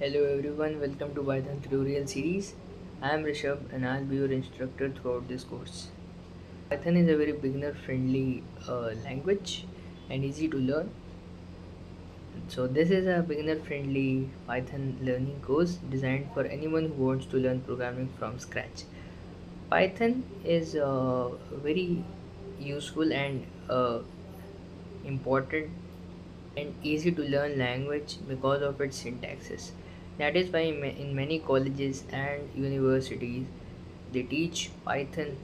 Hello everyone, welcome to Python tutorial series. I am Rishabh and I'll be your instructor throughout this course. Python is a very beginner friendly language and easy to learn. So this is a beginner friendly Python learning course designed for anyone who wants to learn programming from scratch. Python is very useful and important and easy to learn language because of its syntaxes. That is why in many colleges and universities they teach Python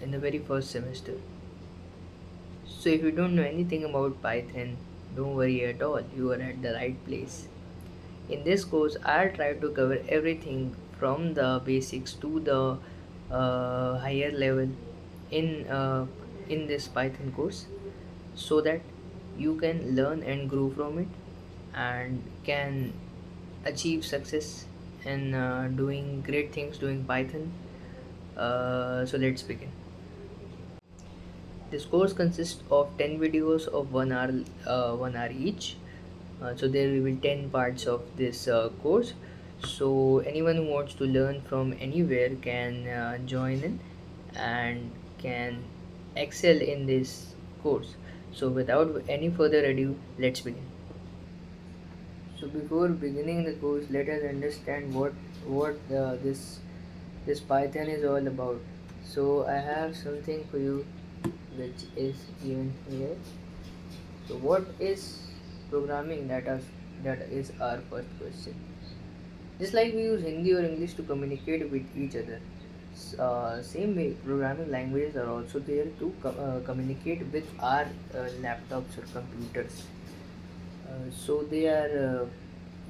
in the very first semester. So if you don't know anything about Python, don't worry at all, you are at the right place. In this course, I'll try to cover everything from the basics to the higher level in uh, in this Python course, so that you can learn and grow from it and can achieve success in doing great things doing Python. So let's begin. This course consists of 10 videos of 1 hour each. So there will be 10 parts of this course. So anyone who wants to learn from anywhere can join in and can excel in this course. So without any further ado, let's begin. So before beginning the course, let us understand what this Python is all about. So I have something for you which is given here. So what is programming? That is our first question. Just like we use Hindi or English to communicate with each other, same way programming languages are also there to communicate with our laptops or computers. So they are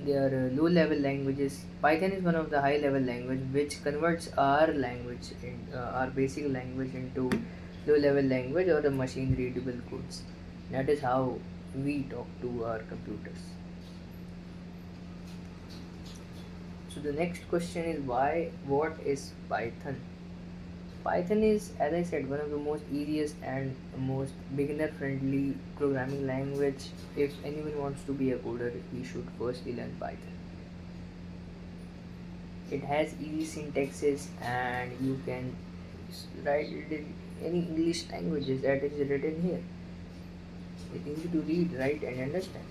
low level languages. Python is one of the high level language which converts our basic language into low level language or the machine readable codes. That is how we talk to our computers. So the next question is why? What is Python? Python is, as I said, one of the most easiest and most beginner friendly programming language. If anyone wants to be a coder, he should firstly learn Python. It has easy syntaxes and you can write it in any English languages that is written here. It's easy to read, write and understand.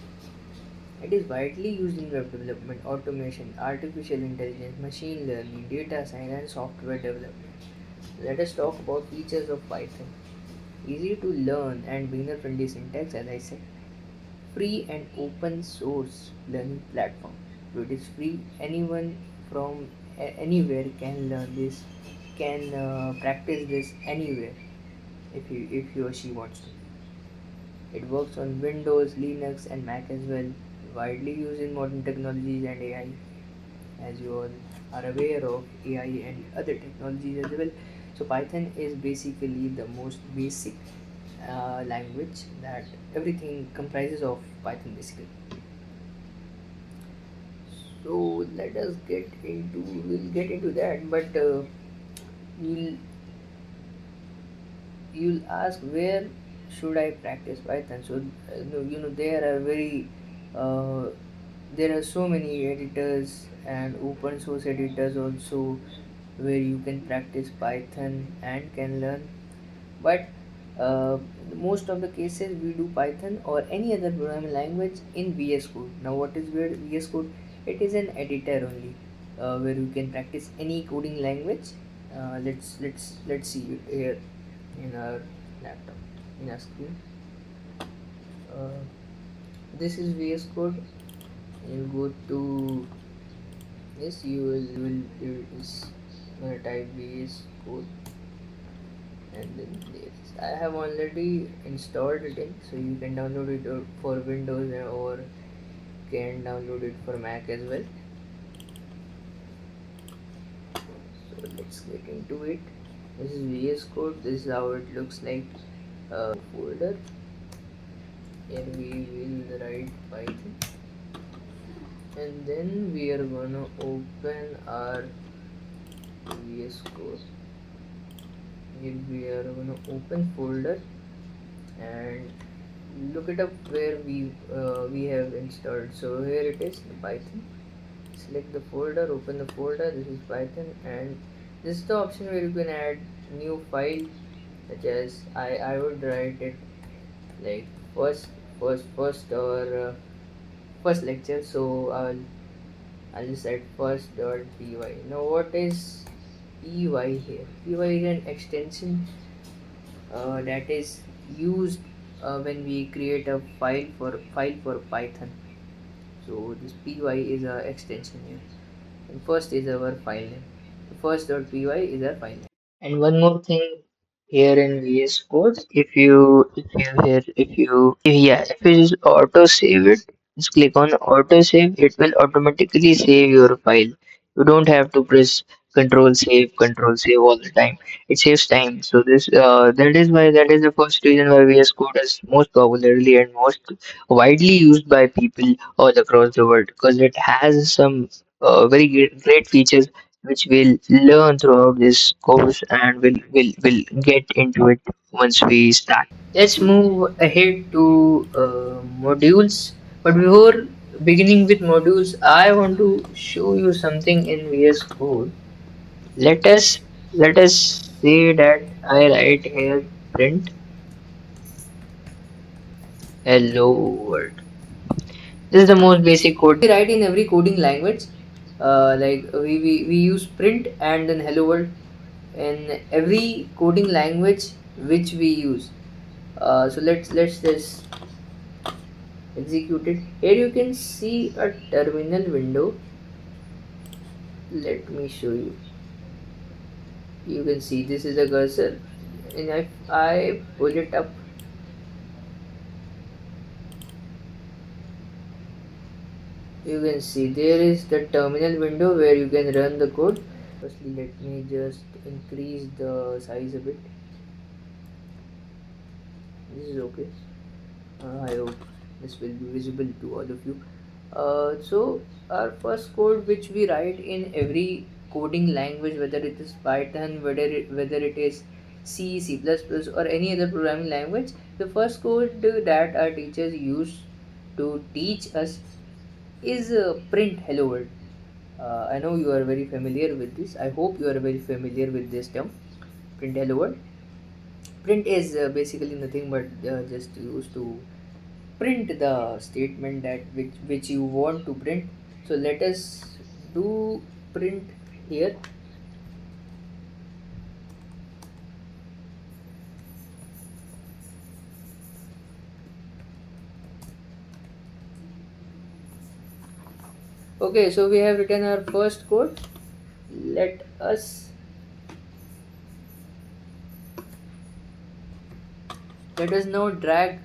It is widely used in web development, automation, artificial intelligence, machine learning, data science and software development. Let us talk about features of Python. Easy to learn and beginner friendly syntax, as I said. Free and open source learning platform. So it is free. Anyone from anywhere can learn this, can practice this anywhere if he or she wants to. It works on Windows, Linux, and Mac as well. Widely used in modern technologies and AI, as you all are aware of AI and other technologies as well. So Python is basically the most basic language that everything comprises of Python basically. So let us we'll get into that, but you'll you'll ask where should I practice Python? So there are uh, there are so many editors and open source editors also where you can practice Python and can learn. But most of the cases we do Python or any other programming language in VS Code. Now, what is VS Code? It is an editor only where you can practice any coding language. Let's see it here in our laptop in our screen. Uh, this is VS Code. You go to this. You will is gonna type VS Code and then I have already installed it in, so you can download it for Windows or can download it for Mac as well. So let's get into it. This is VS Code. This is how it looks like. Folder. Here we will write Python, and then we are gonna open our VS Code. Here we are gonna open folder and look it up where we have installed. So here it is, the Python. select the folder, open the folder. This is Python, and this is the option where you can add new file, such as I would write it like first or first lecture. So I'll just add first.py. Now what is py here? Py is an extension that is used when we create a file for Python. So this py is a extension here, and first is our file name. First.py is our file name. And one more thing here in VS Code, if you just auto save it, just click on auto save, it will automatically save your file. You don't have to press control save all the time. It saves time. So that is the first reason why VS Code is most popularly and most widely used by people all across the world, because it has some very great features which we'll learn throughout this course, and we'll get into it once we start. Let's move ahead to modules. But before beginning with modules, I want to show you something in VS Code. Let us let us say that I write here print hello world. This is the most basic code we write in every coding language. We use print and then hello world in every coding language which we use. So let's just execute it. Here you can see a terminal window. Let me show you. You can see this is a cursor, and if I pull it up, you can see there is the terminal window where you can run the code. Firstly, let me just increase the size a bit. This is okay. I hope this will be visible to all of you. So our first code which we write in every coding language, whether it is Python, whether it is C, C++, or any other programming language, the first code that our teachers use to teach us is print hello world. I know you are very familiar with this. I hope you are very familiar with this term, print hello world. Print is basically nothing but just used to print the statement that which you want to print. So let us do print here. Okay, so we have written our first code. let us Let us now drag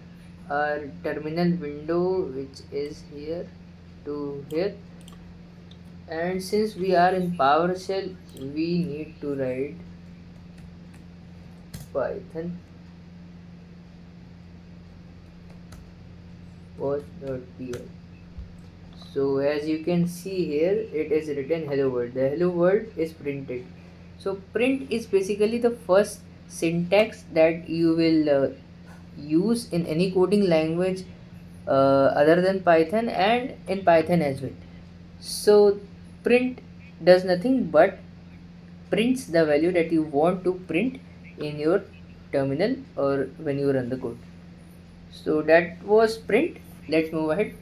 our terminal window, which is here, to here. And since we are in PowerShell, we need to write Python post.py. So as you can see here, it is written hello world. The hello world is printed. So print is basically the first syntax that you will use in any coding language other than Python, and in Python as well. So print does nothing but prints the value that you want to print in your terminal or when you run the code. So that was print. Let's move ahead.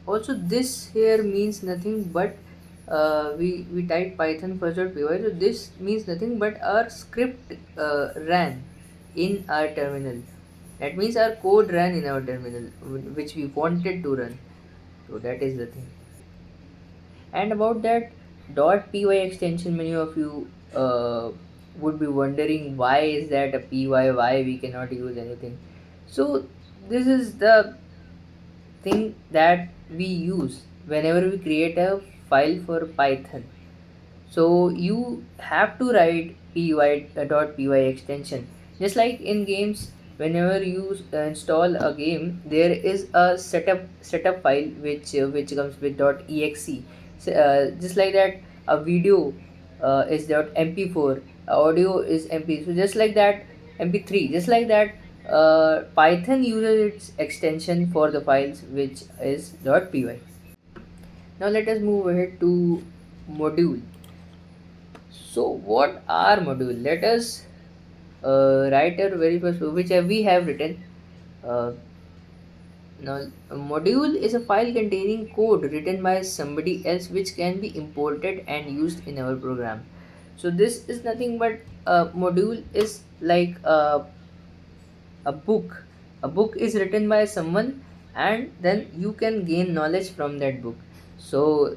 Also, this here means nothing but we type python first.py. So this means nothing but our script ran in our terminal. That means our code ran in our terminal which we wanted to run. So that is the thing. And about that .py extension, many of you would be wondering why is that a py, why we cannot use anything. So this is the thing that we use whenever we create a file for Python. So you have to write py extension. Just like in games, whenever you install a game, there is a setup file which comes with .exe. So, just like that, a video is .mp4, audio is mp. So just like that, mp3. Just like that, Python uses its extension for the files which is .py. Now let us move ahead to module. So what are module? Let us write our very first, which we have written. Uh, Now, a module is a file containing code written by somebody else which can be imported and used in our program. So this is nothing but a module is like a book. A book is written by someone, and then you can gain knowledge from that book. So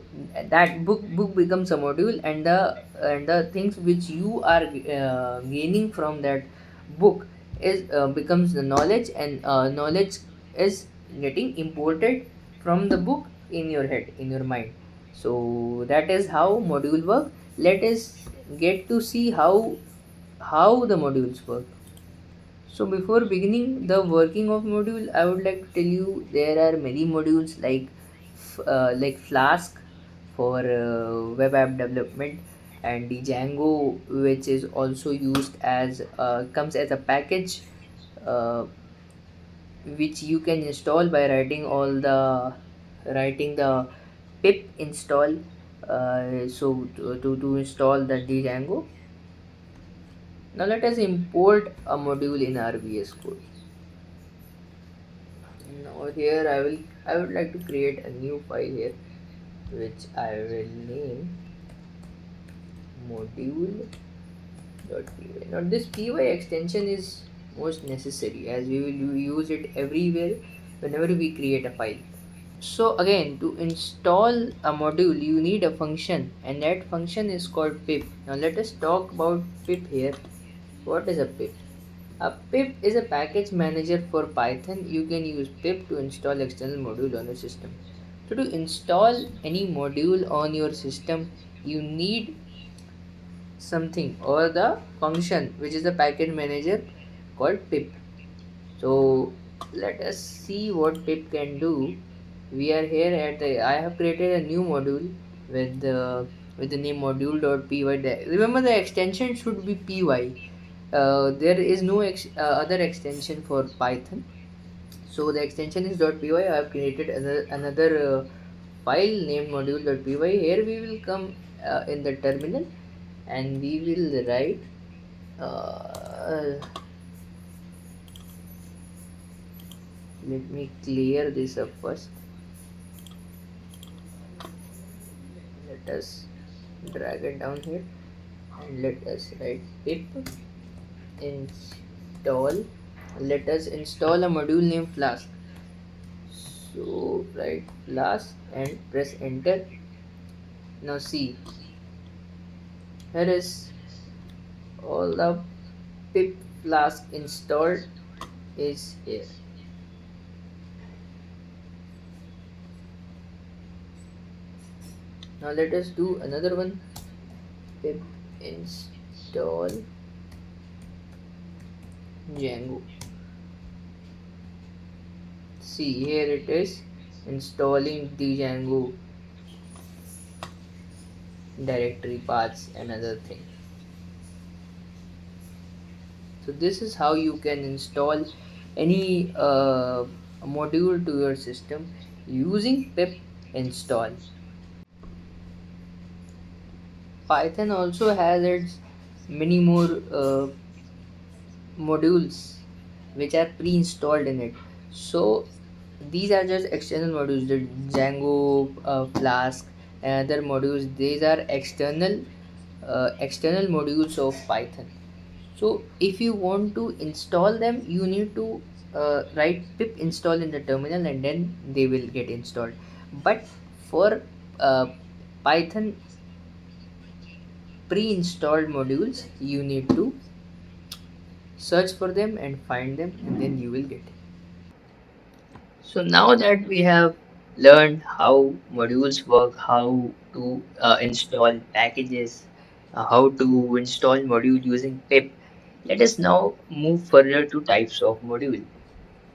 that book becomes a module, and the things which you are gaining from that book is becomes the knowledge, and knowledge is getting imported from the book in your head, in your mind. So that is how module work. Let us get to see how the modules work. So before beginning the working of module, I would like to tell you there are many modules like Flask for web app development, and the Django, which is also used as comes as a package, uh, which you can install by writing the pip install. To install the Django. Now let us import a module in our VS Code. Now here I would like to create a new file here, which I will name module.py. Now this py extension is most necessary as we will use it everywhere whenever we create a file. So again, to install a module you need a function, and that function is called pip. Now let us talk about pip here. What is a pip? A pip is a package manager for Python. You can use pip to install external module on your system. So to install any module on your system, you need something or the function which is the package manager called pip. So let us see what pip can do. We are here at the I have created a new module with the name module.py. Remember the extension should be py. There is no other extension for Python. So the extension is .py. I have created another file named module.py. Here we will come in the terminal, and we will write uh, let me clear this up first. Let us drag it down here, and let us write pip install. Let us install a module named Flask. So write Flask and press enter. Now see, here is all the pip Flask installed is here. Now let us do another one. Pip install Django. See, here it is installing the Django directory paths and other thing. So this is how you can install any module to your system using pip install. Python also has its many more modules which are pre-installed in it. So these are just external modules. The Django, Flask, and other modules. These are external modules of Python. So if you want to install them, you need to write pip install in the terminal, and then they will get installed. But for uh, Python pre-installed modules, you need to search for them and find them, and then you will get it. So now that we have learned how modules work, how to install packages, how to install module using pip, let us now move further to types of module.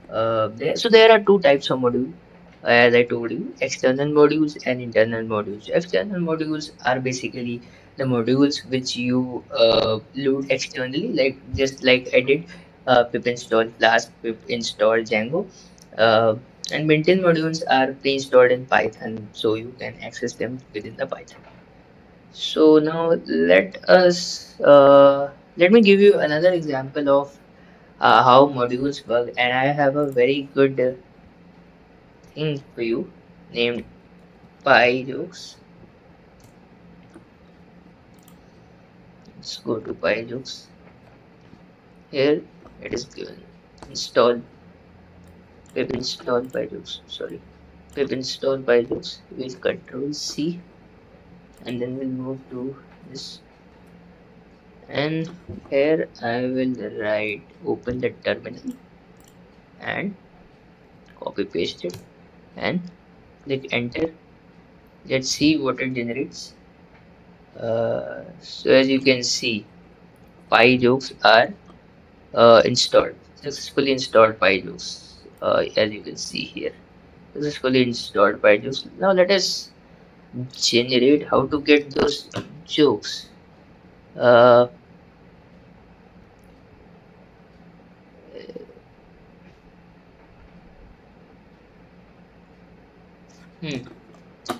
So there are two types of module, as I told you, external modules and internal modules. External modules are basically the modules which you load externally, like just like I did, pip install Flask, pip install Django. And built-in modules are pre-installed in Python, so you can access them within the Python. So now let me give you another example of how modules work, and I have a very good thing for you named PyJokes. Let's go to PyJokes. Here it is given install pip install PyJokes. Sorry, pip install PyJokes. We'll control C and then we'll move to this, and here I will write open the terminal and copy paste it and click enter. Let's see what it generates. So as you can see, PyJokes are installed, successfully installed PyJokes, as you can see here, successfully installed PyJokes. Now let us generate how to get those jokes. Uh, hmm.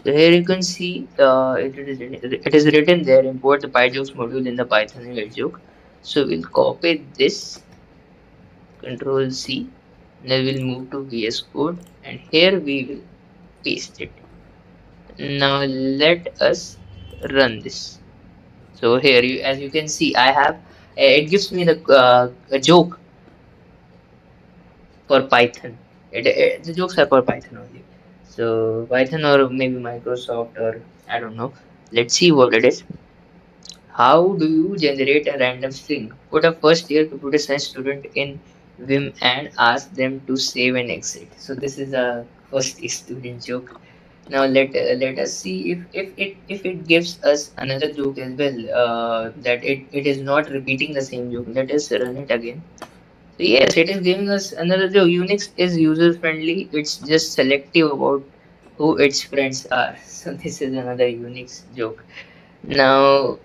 So here you can see it is written there, import the PyJokes module in the Python joke. So we'll copy this, Control C, then we'll move to VS Code, and here we will paste it. Now let us run this. So here you, as you can see, I have it gives me the a joke for Python. The jokes are for Python only. So Python or maybe Microsoft or I don't know. Let's see what it is. How do you generate a random string? Put a first year computer science student in Vim and ask them to save and exit. So this is a first year student joke. Now let us see if it gives us another joke as well. That it is not repeating the same joke. Let us run it again. So yes, it is giving us another joke. Unix is user friendly. It's just selective about who its friends are. So this is another Unix joke. Now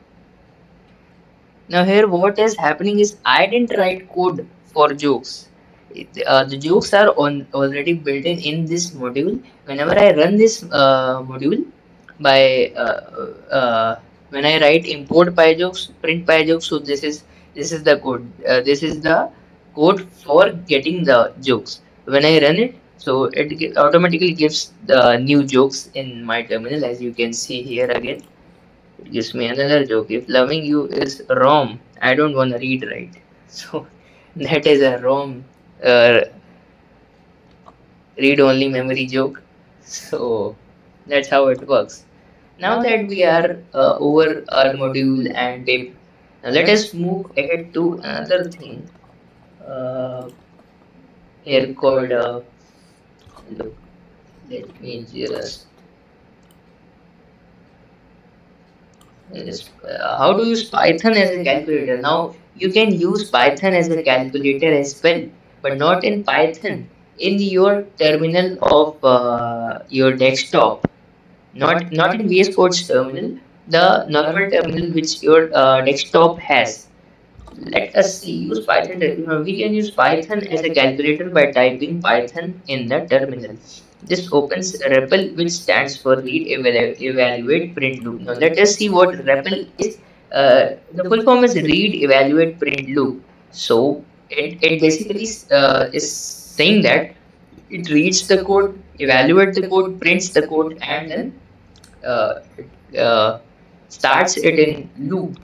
now here what is happening is I didn't write code for jokes. The jokes are on already built in this module. Whenever I run this module by when I write import pyjokes, print pyjokes, so this is the code. This is the code for getting the jokes. When I run it, so it automatically gives the new jokes in my terminal, as you can see here again. It gives me another joke. If loving you is ROM, I don't want to read right. So that is a ROM uh, read only memory joke. So that's how it works. Now that we are over our module and pip, now let us move ahead to another thing uh, here called look. Let me just yes, how to use Python as a calculator. Now you can use Python as a calculator as well, but not in Python. In your terminal of your desktop, not in VS Code's terminal, the normal terminal which your desktop has. Let us see, use Python. We can use Python as a calculator by typing Python in the terminal. This opens REPL, which stands for Read, Evaluate, Print Loop. Now let us see what REPL is. The full form is Read, Evaluate, Print Loop. So it basically is saying that it reads the code, evaluates the code, prints the code, and then it starts it in loop,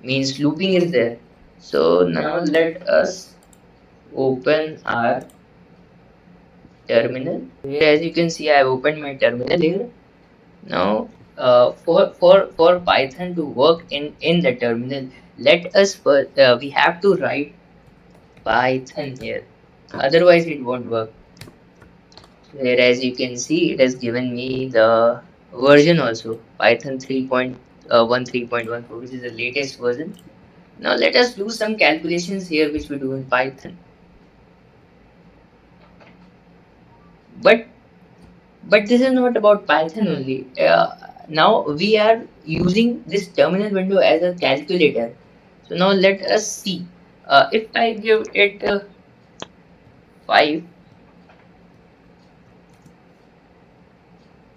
means looping is there. So now let us open our terminal. Here as you can see I have opened my terminal here. Now for Python to work in the terminal, let us first we have to write Python here, otherwise it won't work. Here as you can see it has given me the version also, Python 3.13.14, which is the latest version. Now let us do some calculations here which we do in Python. But this is not about Python only. Now we are using this terminal window as a calculator. So now let us see. If I give it 5,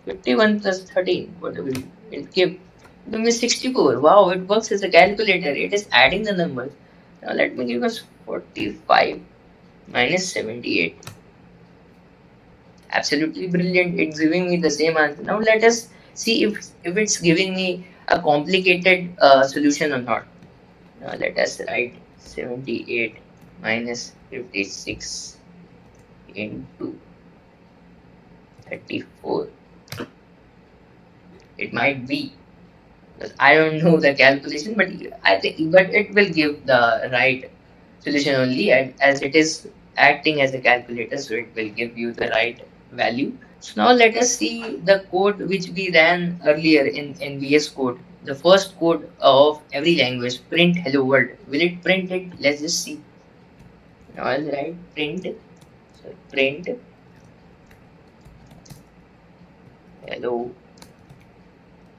51 plus 13, what will it give? Give me 64. Wow, it works as a calculator. It is adding the numbers. Now let me give us 45 minus 78. Absolutely brilliant. It's giving me the same answer. Now let us see if it's giving me a complicated solution or not. Now let us write 78 minus 56 into 34. It might be. I don't know the calculation, but I think, but it will give the right solution only, and as it is acting as a calculator, so it will give you the right value. So now let us see the code which we ran earlier in VS Code. The first code of every language, print hello world. Will it print it? Let's just see. Now I'll write print, so print hello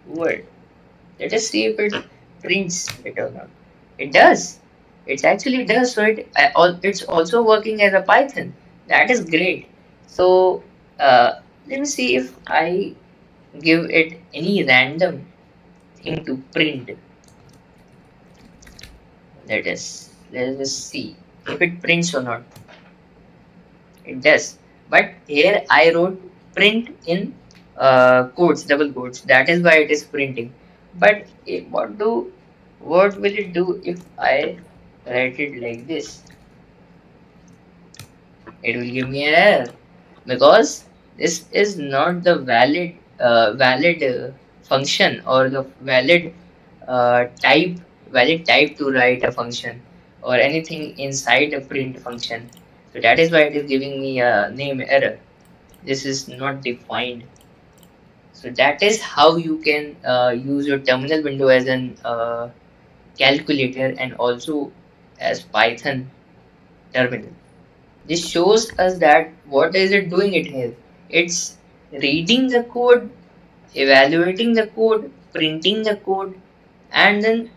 world. Let us see if it prints it or not. It does. It actually does. So it's also working as a Python. That is great. So let me see if I give it any random thing to print. Let us see if it prints or not. It does. But here I wrote print in quotes, double quotes. That is why it is printing. But what will it do if I write it like this? It will give me an error because this is not the valid function or the type valid type to write a function or anything inside a print function. So that is why it is giving me a name error. This is not defined. So that is how you can use your terminal window as an calculator and also as Python terminal. This shows us that what is it doing it here? It's reading the code, evaluating the code, printing the code, and then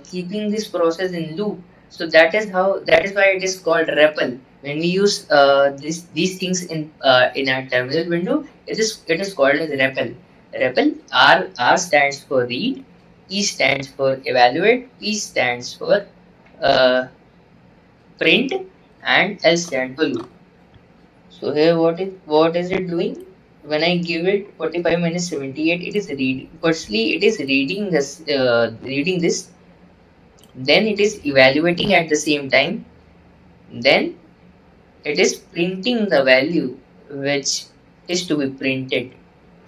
keeping this process in loop. So that is why it is called REPL. When we use these things in our terminal window, it is called as REPL. REPL, R stands for read, E stands for evaluate, P stands for uh, print, and L stands for loop. So here what is it doing? When I give it 45 minus 78, it is reading. Firstly, it is reading this, then it is evaluating at the same time, then it is printing the value which is to be printed.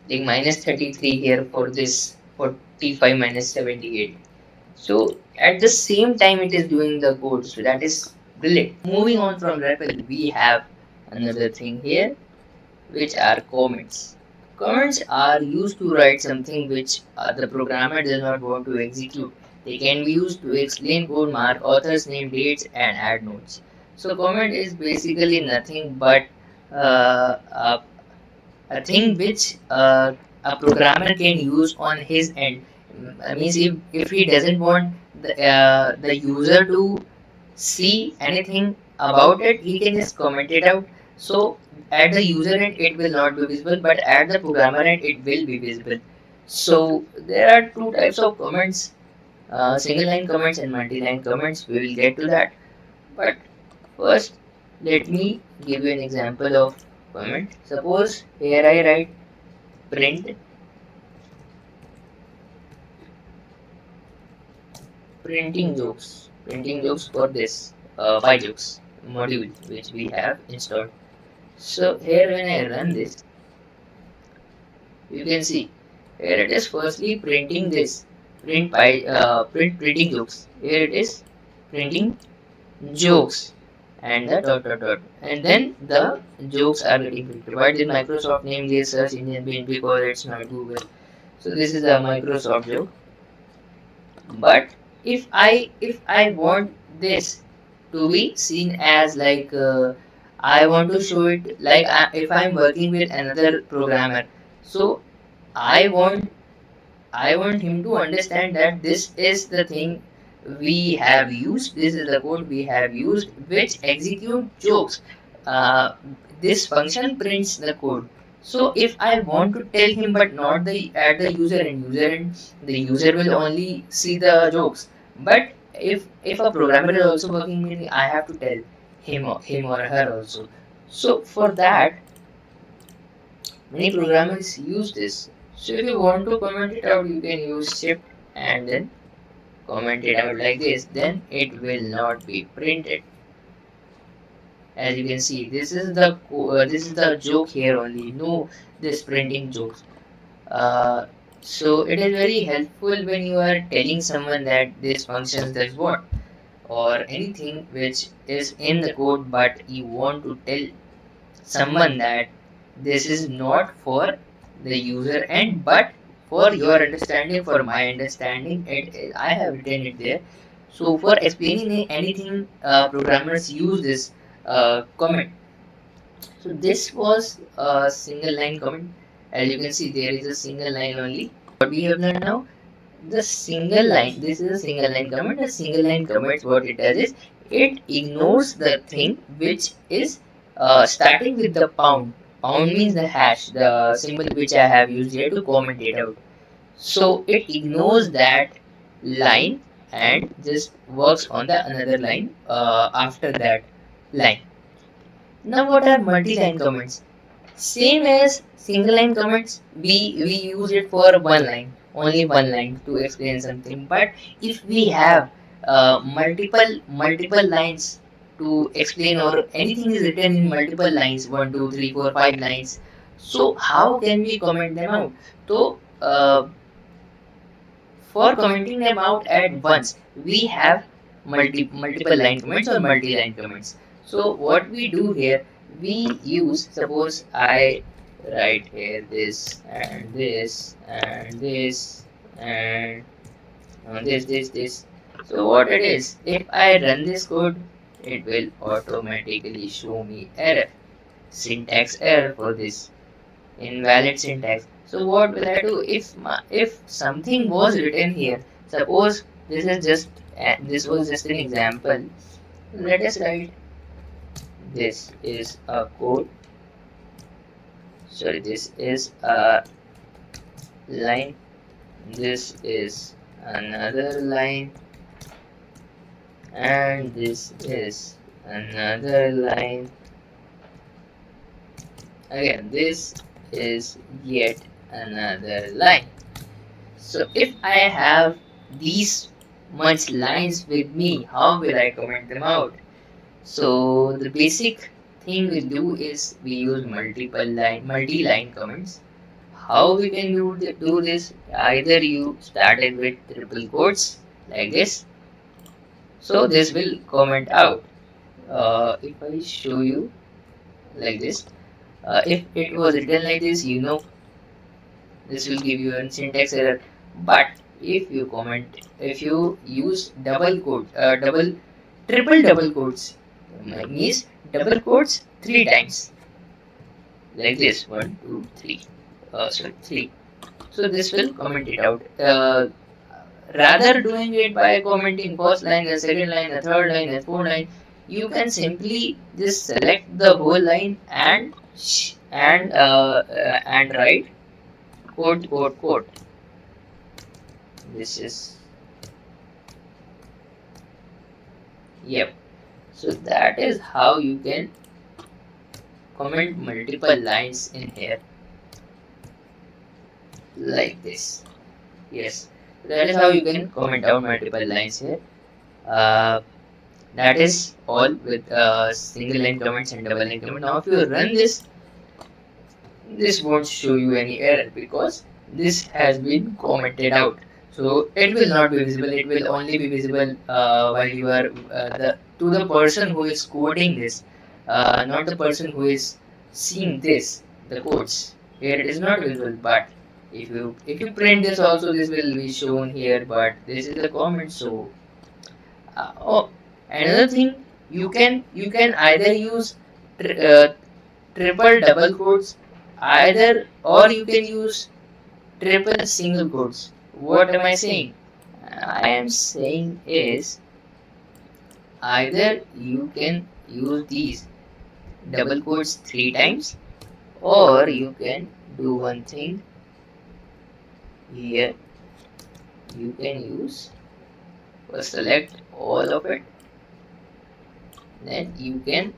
Like minus 33 here for this 45 minus 78. So at the same time it is doing the code. So that is brilliant. Moving on from REPL, we have another thing here, which are comments. Comments are used to write something which the programmer does not want to execute. They can be used to explain code, mark author's name, dates, and add notes. So comment is basically nothing but a thing which a programmer can use on his end. Means if he doesn't want the user to see anything about it, he can just comment it out. So at the user end it will not be visible, but at the programmer end it will be visible. So there are two types of comments, single line comments and multi-line comments. We will get to that, but first let me give you an example of comment. Suppose here I write print printing jokes for this PyJokes module which we have installed. So here when I run this, you can see here it is firstly printing this printing jokes. Here it is printing jokes and the dot dot dot, and then the jokes are getting printed. Why did Microsoft name this search engine being? Because it's not Google. So this is a Microsoft joke. But if I want this to be seen as like I want to show it like if I'm working with another programmer, so I want I want him to understand that this is the thing we have used, this is the code we have used which execute jokes. uh, this function prints the code. So if I want to tell him but not the at the user end, the user will only see the jokes. But if a programmer is also working, meaning I have to tell him or her also. So for that, many programmers use this. So if you want to comment it out, you can use shift and then comment it out like this. Then it will not be printed. As you can see, this is the joke here only. No, this printing jokes. Uh, so it is very helpful when you are telling someone that this functions does what, or anything which is in the code, but you want to tell someone that this is not for the user end, but for your understanding, for my understanding. I have written it there. So for explaining anything, programmers use this comment. So this was a single line comment. As you can see, there is a single line only. What we have learned now, the single line, this is a single line comment. A single line comment, what it does is it ignores the thing which is starting with the pound. Pound means the hash, the symbol which I have used here to comment it out. So it ignores that line and just works on the another line after that line. Now what are multi-line comments? Same as single line comments, we use it for one line, only one line to explain something. But if we have multiple lines to explain, or anything is written in multiple lines, 1, 2, 3, 4, 5 lines, so how can we comment them out? So for commenting them out at once, we have multiple line comments or multi-line comments. So what we do here, we use, suppose I write here this and this and this and this. So what it is, if I run this code, it will automatically show me error, syntax error for this, invalid syntax. So what will I do if something was written here? Suppose this was just an example. Let us write this is a code. Sorry, this is a line. This is another line, and this is another line. Again, this is yet another line. So if I have these much lines with me, how will I comment them out? So the basic thing we do is we use multi-line comments. How we can do this? Either you started with triple quotes like this, so this will comment out. If I show you like this, if it was written like this, this will give you a syntax error. But if you use triple double quotes, means double quotes 3 times, like this, 1, 2, 3, sorry, 3. So this will comment it out. Rather doing it by commenting first line, the second line, the third line, the fourth line, you can simply just select the whole line and write quote. This is, yep. So that is how you can comment multiple lines in here, like this. Yes, that is how you can comment out multiple lines here. Uh, that is all with single line comments and double line comments. Now if you run this won't show you any error because this has been commented out. So it will not be visible. It will only be visible while you are the to the person who is coding this, not the person who is seeing this, the codes. Here it is not visible, but if you print this also, this will be shown here. But this is the comment. So oh, another thing, you can either use tri triple double quotes, either, or you can use triple single quotes. What am I saying? I am saying is either you can use these double quotes 3 times, Or you can do one thing here. You can use select all of it, then you can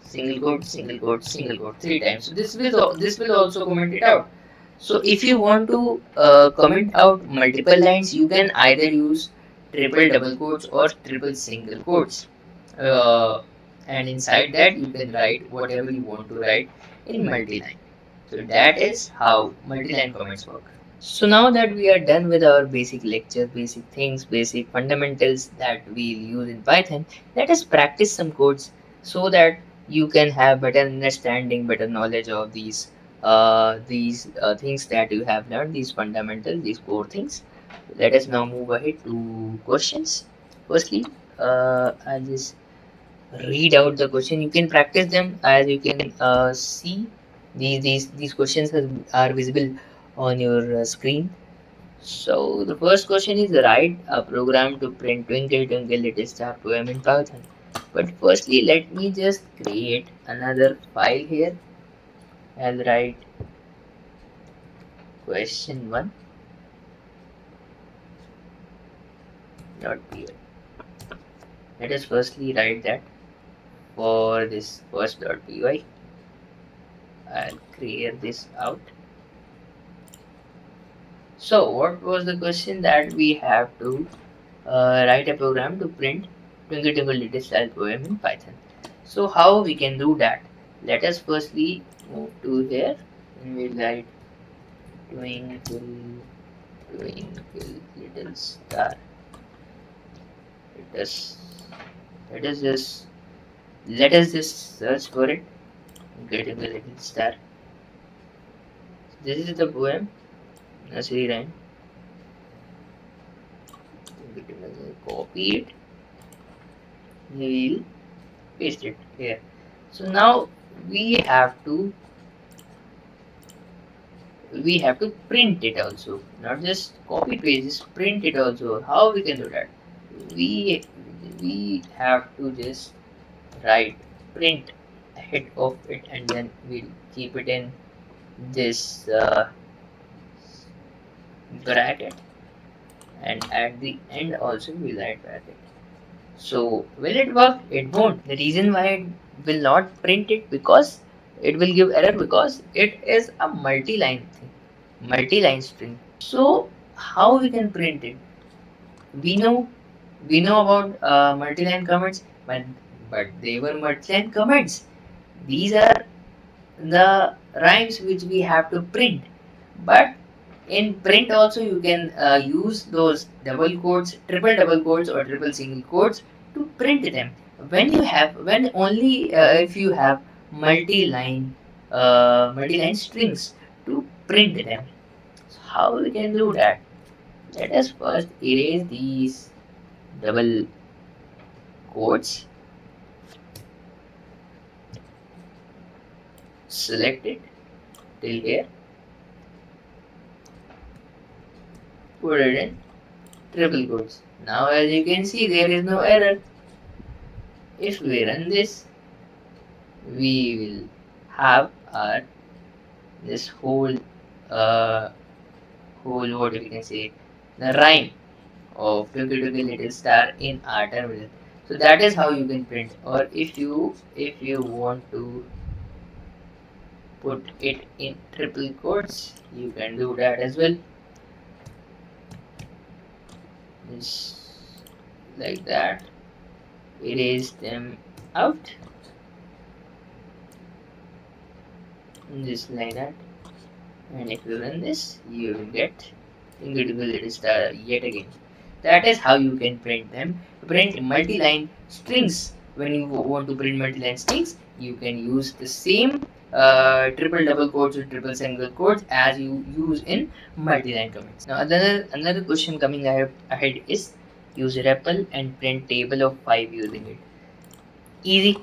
single quote, single quote, single quote 3 times. So this will also comment it out. So if you want to comment out multiple lines, you can either use triple double quotes or triple single quotes. Uh, and inside that you can write whatever you want to write in multi-line. So that is how multi-line comments work. So now that we are done with our basic lecture, basic things, basic fundamentals that we'll use in Python, let us practice some codes so that you can have better understanding, better knowledge of these things that you have learned, these fundamentals, these core things. Let us now move ahead to questions. Firstly, I'll just read out the question. You can practice them. As you can see, these questions are visible on your screen. So the first question is, write a program to print Twinkle Twinkle Little Star poem in Python. But firstly, let me just create another file here. I'll write question1 dot py. Let us firstly write that for this first dot py. I'll clear this out. So what was the question? That we have to write a program to print Twinkle Twinkle Little Star poem in Python. So how we can do that? Let us firstly move to here and we write twinkle twinkle little star. Let us just search for it. Twinkle twinkle little star. This is the poem. Nursery rhyme. Copy it. We will paste it here. So now we have to print it also, not just copy paste, print it also. How we can do that? We have to just write print ahead of it, and then we'll keep it in this bracket, and at the end also we'll write bracket. So will it work? It won't. The reason why it will not print it, because it will give error, because it is a multi-line thing, multi-line string. So how we can print it? We know about multi-line comments, but they were multi-line comments. These are the rhymes which we have to print. But in print also you can use those double quotes, triple double quotes, or triple single quotes to print them. When only if you have multi-line multi-line strings to print them. So how we can do that? Let us first erase these double quotes, select it till here, put it in triple quotes. Now as you can see, there is no error. If we run this, we will have our this uh, whole what we can say, the rhyme of Twinkle Twinkle Little Star in our terminal. So that is how you can print. Or if you want to put it in triple quotes, you can do that as well. Just like that, erase them out, just like that. And if you run this, you will get Twinkle Little Star yet again. That is how you can print them. Print multi-line strings. When you want to print multi-line strings, you can use the same triple double quotes or triple single quotes as you use in multi-line comments. Now another question coming ahead is, use REPL and print table of 5 using it. Easy.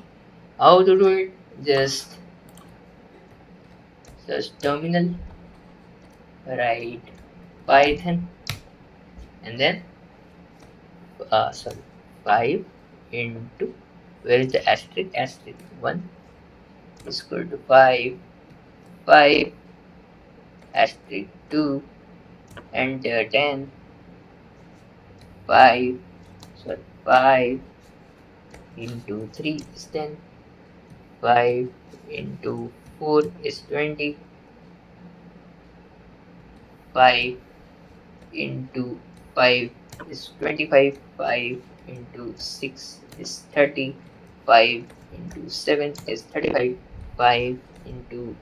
How to do it? Just search terminal, write Python, and then sorry, 5 into, where is the asterisk? Asterisk 1 is equal to 5 5 asterisk 2, enter 10, 5, sorry, 5 into 3 is 10, 5 into 4 is 20, 5 into 5 is 25, 5 into 6 is 30, 5 into 7 is 35, 5 into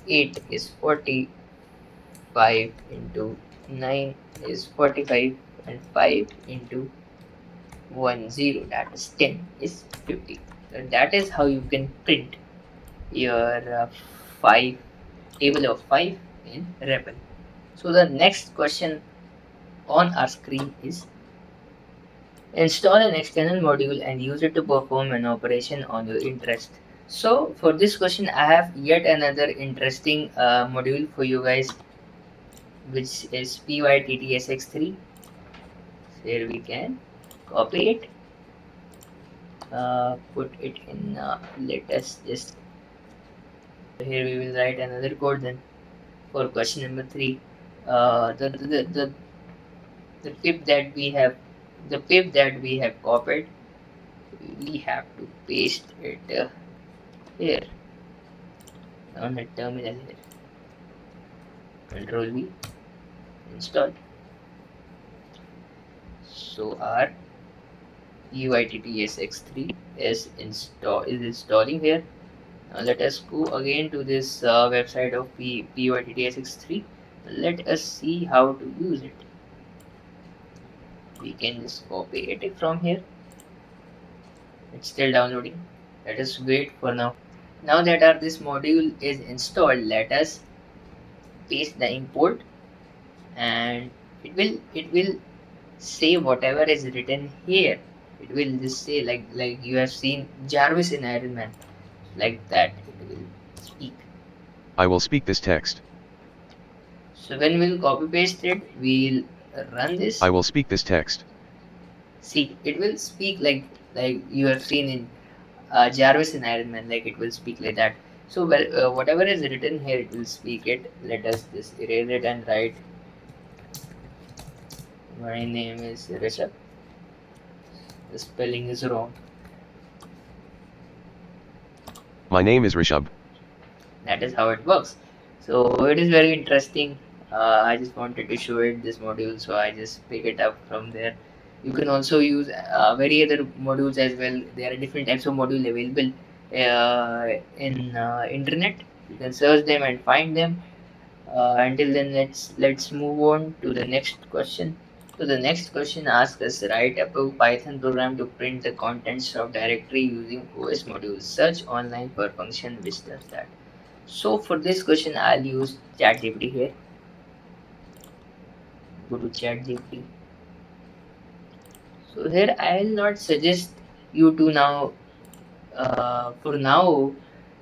8 is 40, 5 into 9 is 45, and 5 into 10, that is 10, is 50. So that is how you can print your 5 table of 5 in Rebel. So the next question on our screen is, install an external module and use it to perform an operation on your interest. So for this question, I have yet another interesting module for you guys, which is pyttsx3. Here we can copy it, put it in, let us just, here we will write another code then for question number 3. The pip that we have, copied, we have to paste it here on the terminal here. Control V, install. So our UITTSX3 is installing here. Now let us go again to this website of PYTTSX3. Let us see how to use it. We can just copy it from here. It's still downloading. Let us wait for now. Now that this module is installed, let us paste the import, and it will say whatever is written here. It will just say, like you have seen Jarvis in Iron Man, like that it will speak. I will speak this text. So when we'll copy paste it, we'll run this. I will speak this text. See, it will speak like you have seen in Jarvis in Iron Man, like it will speak like that. So whatever is written here, it will speak it. Let us just erase it and write, my name is Rishabh. The spelling is wrong. My name is Rishabh. That is how it works. So it is very interesting. I just wanted to show it this module, so I just pick it up from there. You can also use very other modules as well. There are different types of module available in internet. You can search them and find them. Until then, let's move on to the next question. So the next question asks us, write a Python program to print the contents of directory using OS modules. Search online for function which does that. So for this question, I'll use ChatGPT here. Go to ChatGPT. So here I'll not suggest you to now, for now,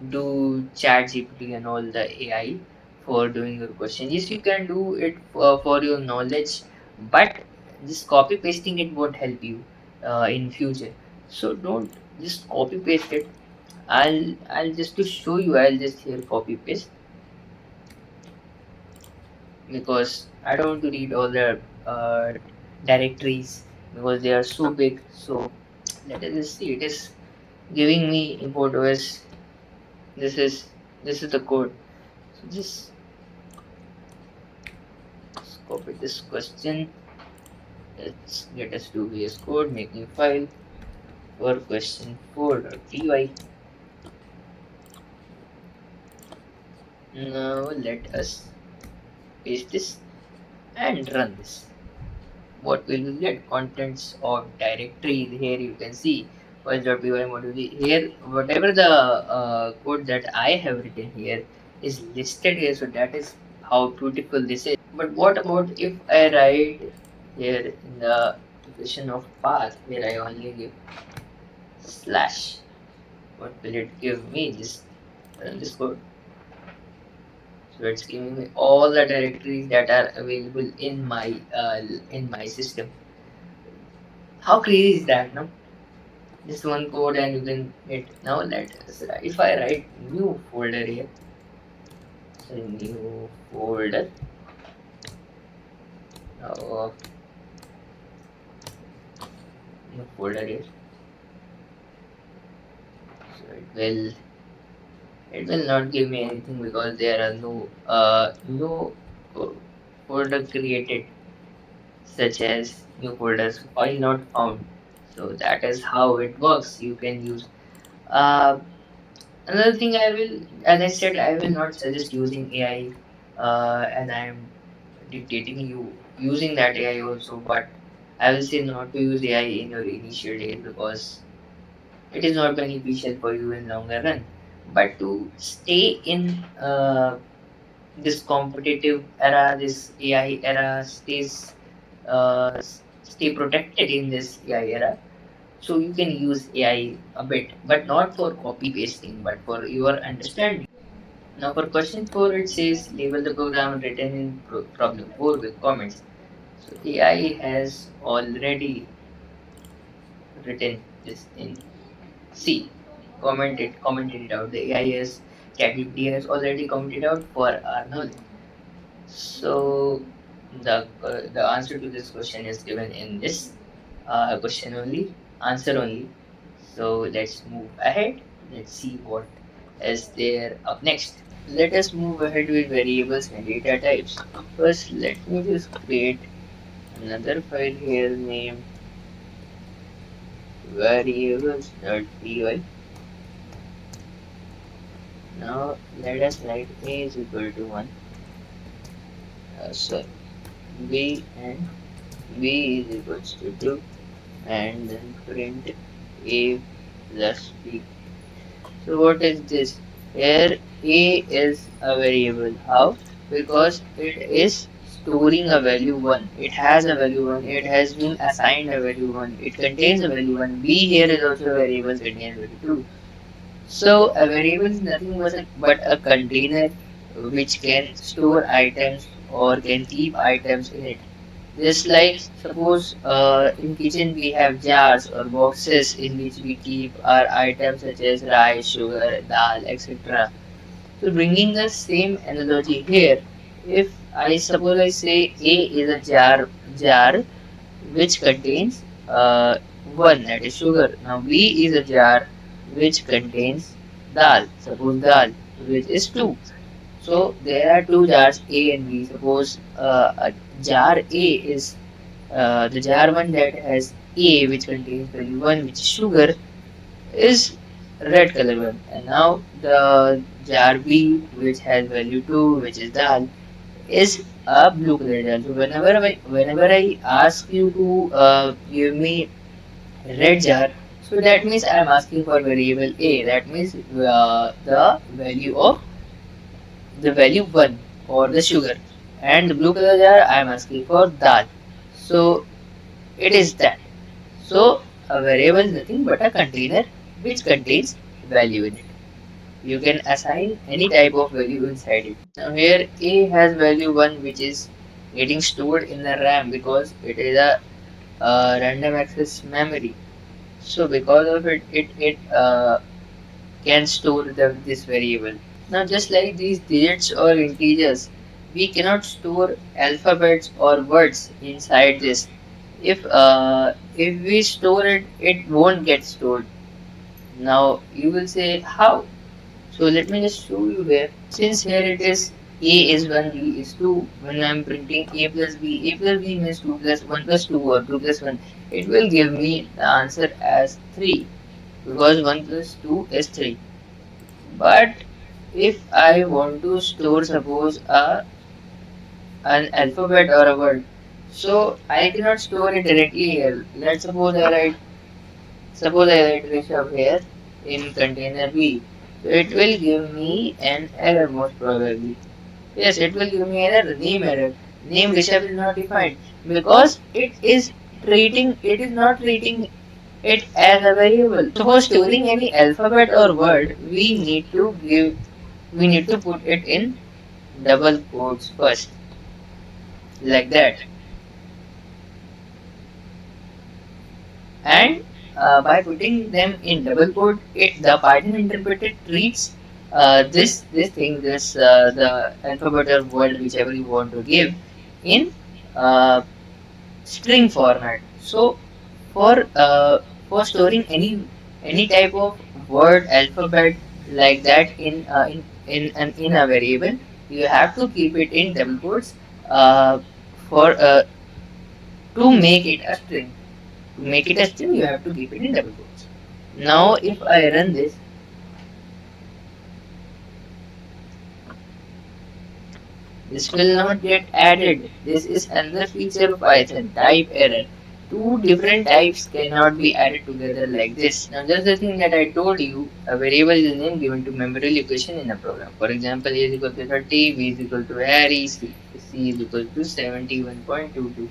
do ChatGPT and all the AI for doing your question. Yes, you can do it for your knowledge, but just copy pasting it won't help you in future. So don't just copy paste it. I'll just to show you. I'll just here copy paste, because I don't want to read all the directories because they are so big. So let us just see. It is giving me import OS. This is the code. So just copy this question. Let's get us to VS Code, making file for question 4.py. Now let us paste this and run this. What will we get? Contents of directory. Here you can see files.py module. Here, whatever the code that I have written here is listed here, so that is how beautiful this is. But what about if I write here in the definition of path, where I only give slash? What will it give me? Just run this code. So it's giving me all the directories that are available in my system. How crazy is that, no? Just one code and you can hit. Now let us, if I write new folder here, a new folder. Now, new folder here. So it will not give me anything because there are no folder created, such as new folders file not found. So that is how it works. You can use uh, another thing. I will, as I said, I will not suggest using AI as I am dictating you using that AI also, but I will say not to use AI in your initial days because it is not beneficial for you in longer run. But to stay in this competitive era, this AI era, stay protected in this AI era. So you can use AI a bit, but not for copy pasting, but for your understanding. Now for question 4, it says label the program written in problem 4 with comments. So AI has already written this in C. Commented it out. The AI has ChatGPT has already commented out for our knowledge. So the answer to this question is given in this question only, answer only. So let's move ahead. Let's see what is there up next. Let us move ahead with variables and data types. First, let me just create another file here named variables.py. Now let us write a is equal to 1, sorry, b and b is equals to 2, and then print a plus b. So what is this? Here a is a variable. How? Because it is storing a value 1. It has a value 1. It has been assigned a value 1. It contains a value 1. B here is also a variable contains value 2. So a variable is nothing but a container which can store items or can keep items in it. Just like suppose in kitchen we have jars or boxes in which we keep our items such as rice, sugar, dal, etc. So bringing the same analogy here, if I suppose I say A is a jar which contains 1, that is sugar. Now B is a jar which contains dal, suppose dal, which is 2. So there are two jars A and B. Suppose a jar A is the jar one that has A, which contains value 1, which is sugar, is red color one. And now the jar B, which has value 2, which is dal, is a blue color jar. So whenever I ask you to give me red jar, so that means I am asking for variable A. That means the value 1 for the sugar, and the blue color jar I am asking for dal. So it is that. So a variable is nothing but a container which contains value in it. You can assign any type of value inside it. Now here A has value 1, which is getting stored in the RAM because it is a random access memory. So because of it can store this variable. Now just like these digits or integers, we cannot store alphabets or words inside this. If we store it, it won't get stored. Now you will say how? So let me just show you here. Since here it is A is 1, B is 2. When I am printing A plus B means 2 plus 1 plus 2 or 2 plus 1. It will give me the answer as 3 because 1 plus 2 is 3. But if I want to store suppose an alphabet or a word, so I cannot store it directly here. Let's suppose I write Rishabh here in container B. So it will give me an error most probably. Yes, it will give me name error. Name Rishabh is not defined because it is not treating it as a variable. So for storing any alphabet or word, we need to put it in double quotes first, like that. And by putting them in double quote, the Python interpreter treats this thing, the alphabet or word, whichever you want to give, in uh, string format. So for storing any type of word alphabet like that in a variable, you have to keep it in double quotes uh, for to make it a string. To make it a string, you have to keep it in double quotes. Now, if I run this, this will not get added. This is another feature of Python, type error. Two different types cannot be added together like this. Now, just the thing that I told you, a variable is a name given to memory location in a program. For example, A is equal to 30, B is equal to Harry, C is equal to 71.22.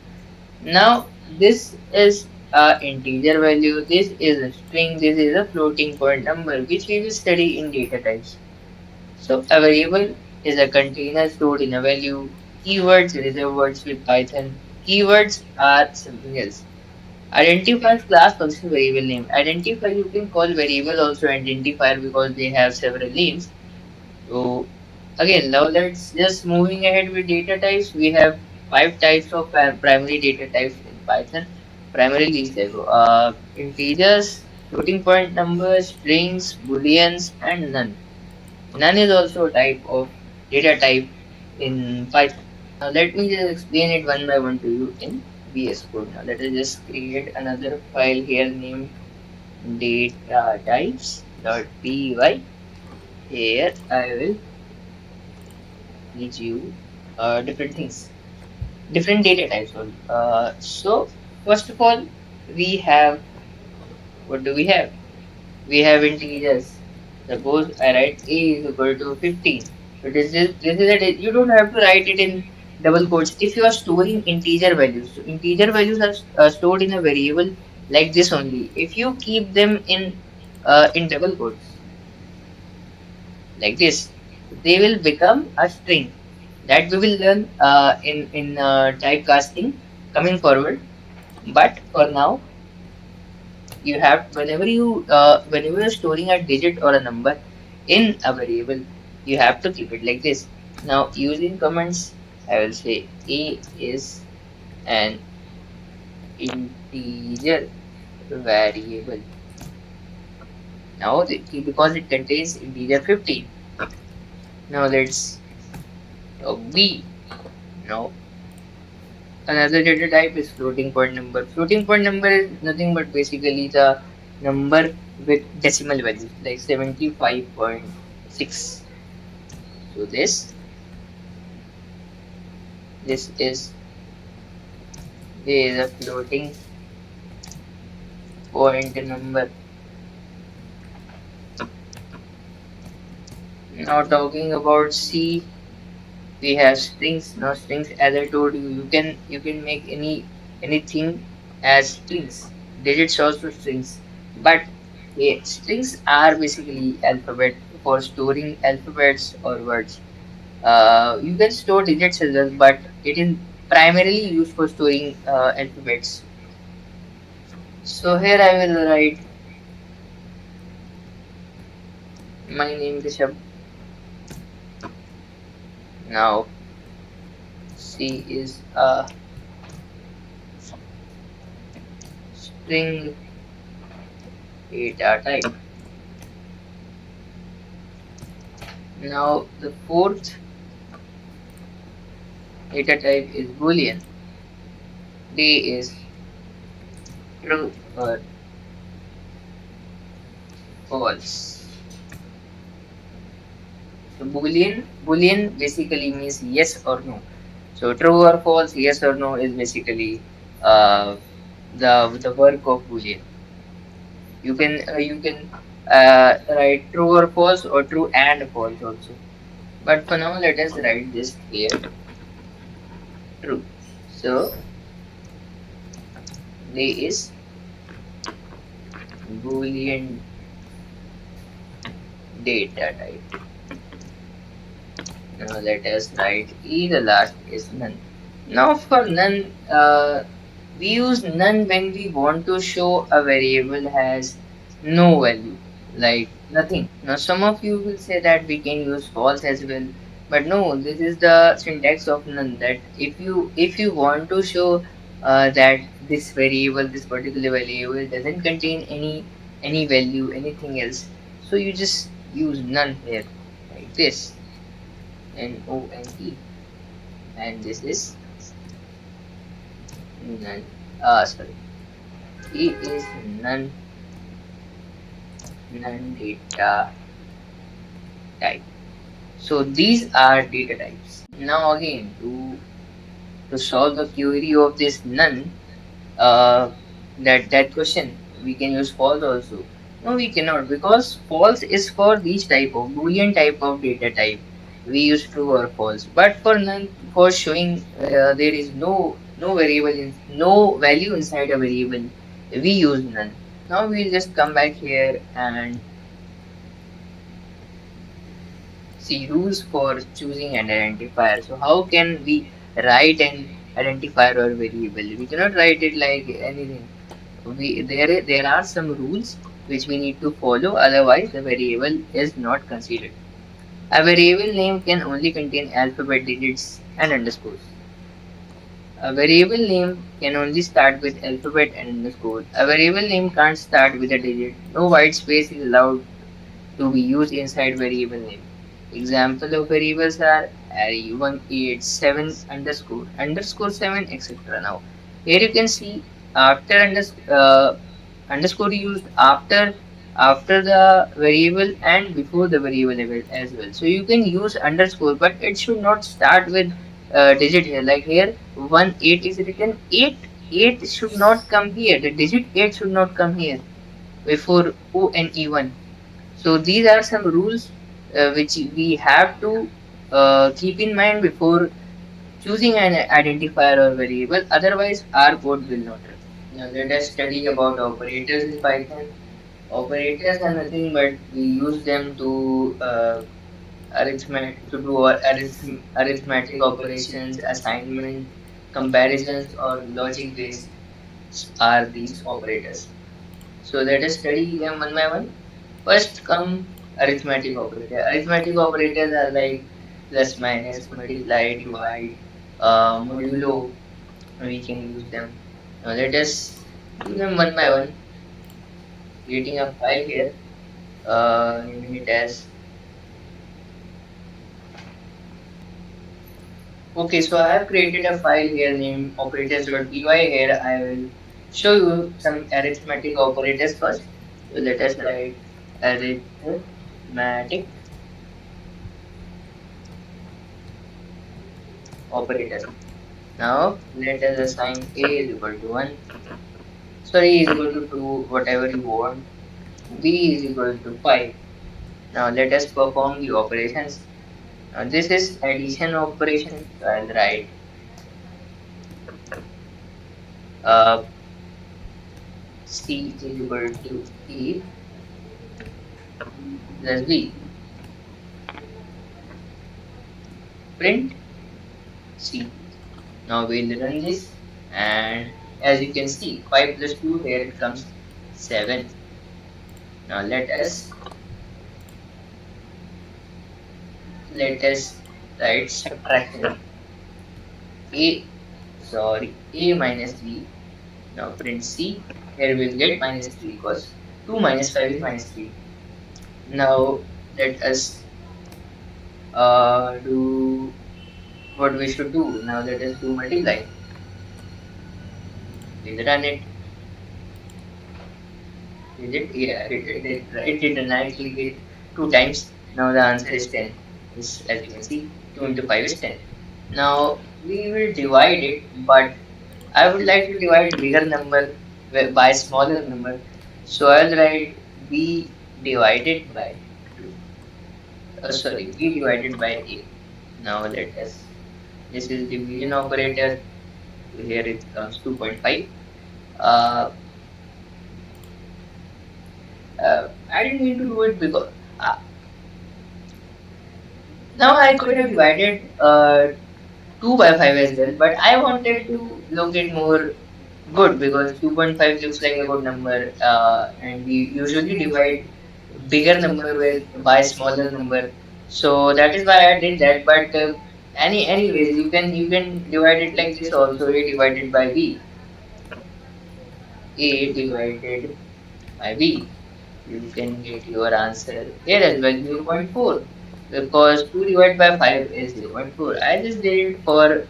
Now, this is a integer value, this is a string, this is a floating point number, which we will study in data types. So a variable is a container stored in a value. Keywords, reserved words with Python. Keywords are something else. Identifiers, class function variable name. Identifier, you can call variable also identifier because they have several names. So again, now let's just moving ahead with data types. We have five types of primary data types in Python. Primarily, integers, floating point numbers, strings, booleans, and none. None is also a type of data type in Python. Now let me just explain it one by one to you in VS Code. Now let us just create another file here named data types.py. Here I will teach you different things, different data types. So first of all, we have, what do we have? We have integers. Suppose I write a is equal to 15. So this is you don't have to write it in double quotes if you are storing integer values. So integer values are stored in a variable like this only. If you keep them in double quotes like this, they will become a string that we will learn in typecasting coming forward. But for now, you have whenever you're storing a digit or a number in a variable, you have to keep it like this. Now using comments, I will say a is an integer variable. Now because it contains integer 15. Now let's b. Now another data type is floating point number. Floating point number is nothing but basically the number with decimal values like 75.6. So this is a floating point number. Now talking about C, we have strings. Now strings, as I told you, you can make anything as strings. Digits also strings. But yeah, strings are basically alphabet for storing alphabets or words. You can store digits as well, but it is primarily used for storing alphabets. So here I will write my name Rishabh. Now C is a string data type. Now the fourth data type is Boolean. D is true or false. So Boolean basically means yes or no. So true or false, yes or no is basically uh, the work of Boolean. You can write true or false or true and false also. But for now, let us write this here true. So D is Boolean data type. Now let us write E. The last is none. Now for none, we use none when we want to show a variable has no value. like nothing. Now some of you will say that we can use false as well, but no, this is the syntax of none. That if you want to show that this variable, this particular variable doesn't contain any value, anything else, so you just use none here, like this, None, and this is none. Sorry, it is none data type. So these are data types. Now again, to solve the query of this none, uh, that question, we can use false also. No, we cannot, because false is for these type of boolean type of data type. We use true or false, but for none, for showing there is no variable in no value inside a variable, we use none. Now we'll just come back here and see rules for choosing an identifier. So how can we write an identifier or variable? We cannot write it like anything. There are some rules which we need to follow, otherwise the variable is not considered. A variable name can only contain alphabet digits and underscores. A variable name can only start with alphabet and underscore. A variable name can't start with a digit. No white space is allowed to be used inside variable name. Example of variables are array187 underscore 7, etc. Now here you can see after underscore used after the variable and before the variable as well. So you can use underscore, but it should not start with digit here. Like here 18 is written, 8 should not come here. The digit 8 should not come here before O and E1. So these are some rules which we have to keep in mind before choosing an identifier or variable. Otherwise, our code will not run. Now let us study about operators in Python. Operators are nothing but we use them to do our arithmetic operations, assignment, comparisons, or logic based are these operators. So let us study them one by one. First come arithmetic operator. Arithmetic operators are like plus, minus, multiply, divide, modulo. We can use them. Now let us do them one by one. Creating a file here. Naming it as. Okay, so I have created a file here named operators.py. Here I will show you some arithmetic operators first. So let us write arithmetic operator. Now let us assign a is equal to 1, sorry, is equal to 2, whatever you want. B is equal to 5. Now let us perform the operations. Now this is addition operation. So I'll write uh, C is equal to E plus B. Print C. Now we'll run this, and as you can see 5 plus 2, here it comes 7. Now let us write subtraction. A, sorry, A minus B. Now print C. Here we'll get minus 3 because 2 minus 5 is minus 3. Now let us do what we should do. Now let us do multiply. We'll run it. Did it? Yeah, it did, and I clicked it 2 times. Now the answer is 10. This, as you can see, 2 into 5 is 10. Now we will divide it, but I would like to divide bigger number by smaller number. So I'll write b divided by 2. Sorry, b divided by a. Now let us. This is division operator. So here it comes 2.5. Uh, I didn't mean to do it because uh, now I could have divided 2 by 5 as well, but I wanted to look it more good because 2.5 looks like a good number, and we usually divide bigger number with by smaller number. So that is why I did that. But anyways, you can divide it like this also. A divided by b, a divided by b. You can get your answer here as well, 0.4, because 2 divided by 5 is 0.4. I just did it for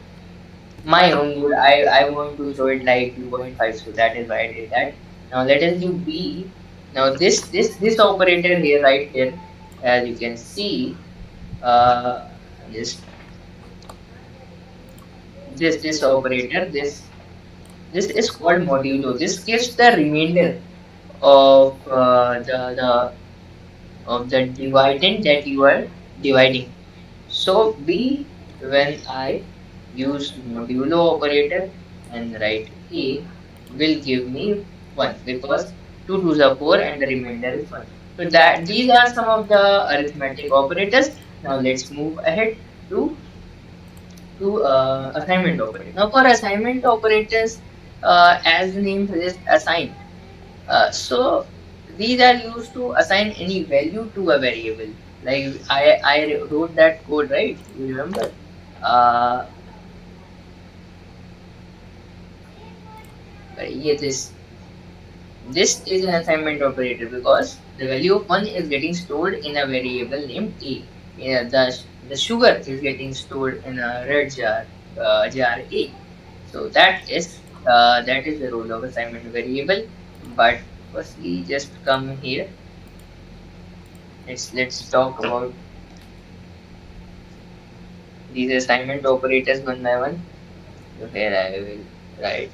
my own good. I want to show it like 2.5, so that is why I did that. Now let us do b. Now this operator here, right here, as you can see, uh this this operator, this is called modulo. This gives the remainder of the of the dividend that you are dividing. So b, when I use modulo operator and write a, will give me 1, because 2 2s are 4 and the remainder is 1. So that these are some of the arithmetic operators. Now let's move ahead to assignment operator. Now for assignment operators, as the name suggests, assign. So these are used to assign any value to a variable. Like I wrote that code, right? You remember? Uh, yeah, this is an assignment operator because the value of 1 is getting stored in a variable named a. Yeah, the sugar is getting stored in a red jar, jar a. So that is the role of assignment variable. But firstly, just come here. Let's talk about these assignment operators one by one. So here I will write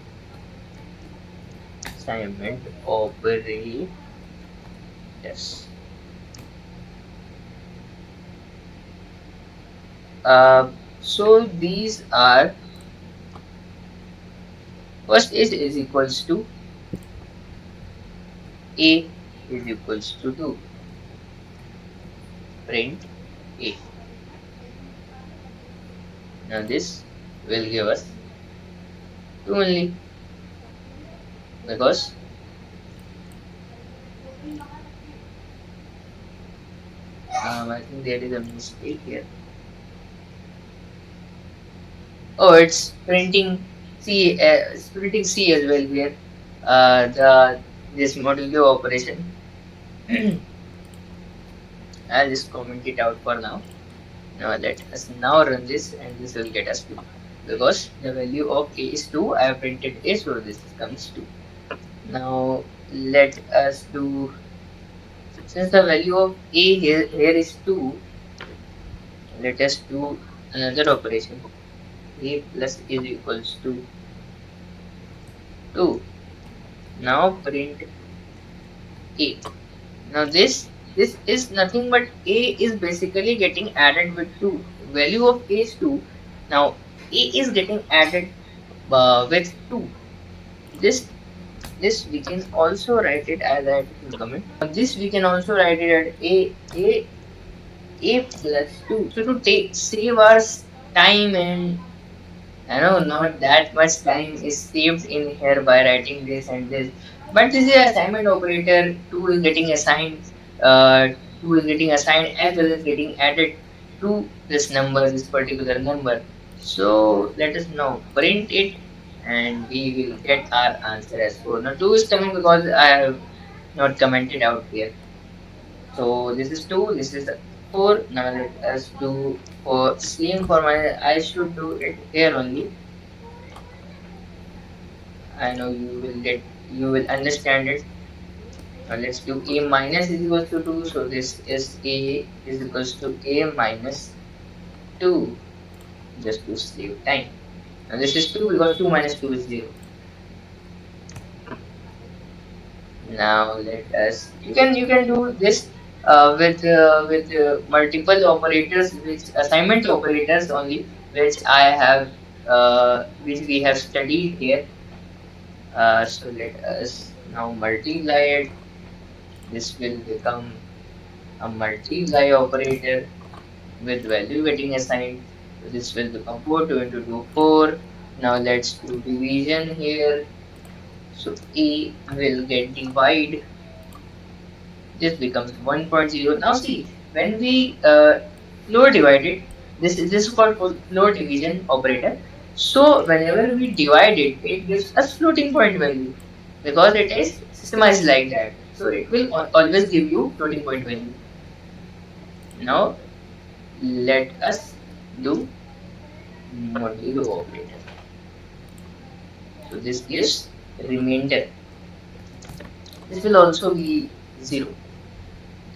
assignment operators. So these are, first is equals to a is equals to 2, print a. Now this will give us 2 only, because I think there is a mistake here. Oh, it's printing C as well here. The this modulo operation. I'll just comment it out for now. Now let us now run this, and this will get us 2, because the value of a is 2. I have printed a, so this comes 2. Now let us do, since the value of a here is 2, let us do another operation. A plus is equals to 2. Now print a. Now this is nothing but a is basically getting added with 2. Value of a is 2. Now a is getting added with 2. This we can also write it as I in the comment. This we can also write it at a plus 2. So to take save our time, and I know not that much time is saved in here by writing this and this. But this is an assignment operator. 2 is getting assigned. Uh, 2 is getting assigned as well as getting added to this number, this particular number. So let us now print it, and we will get our answer as 4. Now 2 is coming because I have not commented out here. So this is 2, this is 4. Now let us do for same for my, I should do it here only. I know you will understand it. Now let's do a minus is equals to 2. So this is a is equals to a minus 2, just to save time. Now this is 2 because 2 minus 2 is 0. Now let us, you can do this with multiple operators, which assignment operators only, which I have which we have studied here. So let us now multiply it. This will become a multiply operator with value getting assigned. So this will become 4, 2 into 2, 4. Now let's do division here. So a will get this becomes 1.0. Now see, when we floor divide it, this is called floor division operator. So whenever we divide it, it gives us floating point value because it is systemized like that. So it will always give you floating point value. Now let us do modulo operator. So this gives remainder. This will also be 0.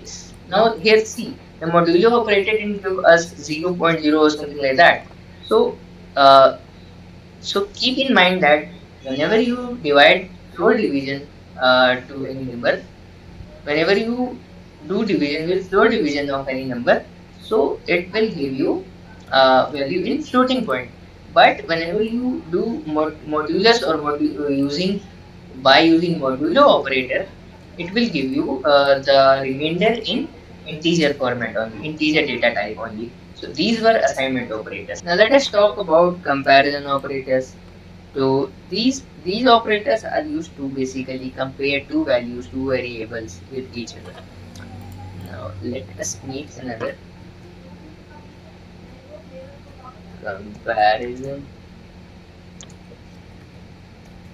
Yes. Now here see, the modulo operator didn't give us 0.0 or something like that. So uh, so keep in mind that whenever you divide floor division to any number, whenever you do division with floor division of any number, so it will give you value in floating point. But whenever you do modulus or using modulo operator, it will give you the remainder in integer format only, integer data type only. So these were assignment operators. Now let us talk about comparison operators. So these operators are used to basically compare two values, two variables with each other. Now let us meet another comparison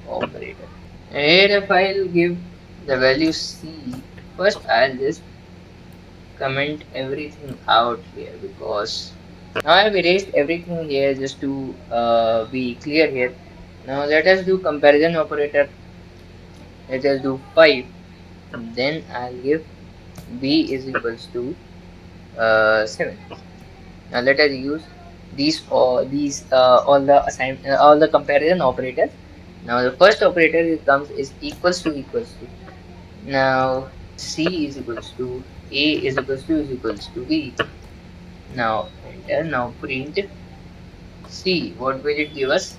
operator. Here if I'll give the value C, first I'll just comment everything out here because now I've erased everything here just to be clear here. Now let us do comparison operator. Let us do 5. Then I'll give B is equals to 7. Now let us use all the comparison operators. Now the first operator is equals to. Now C is equals to A is equals to B. Now enter. Now print C. What will it give us?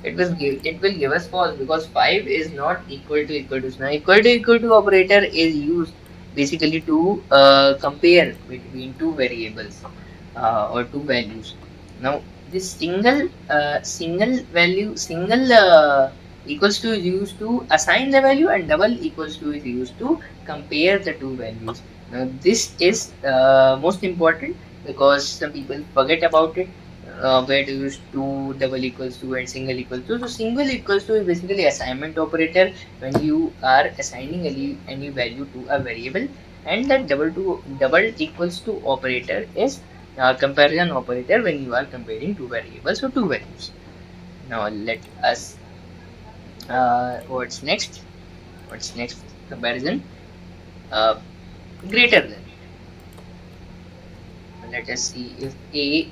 It will give us false because 5 is not equal to. Now equal to operator is used basically to compare between two variables or two values. Now this single equals to is used to assign the value, and double equals to is used to compare the two values. Now this is most important because some people forget about it, where to use two, double equals to, and single equals to. So single equals to is basically assignment operator when you are assigning any value to a variable, and that double equals to operator is comparison operator when you are comparing two variables or two values. Now let us what's next? What's next? Comparison uh, greater than. Let us see if A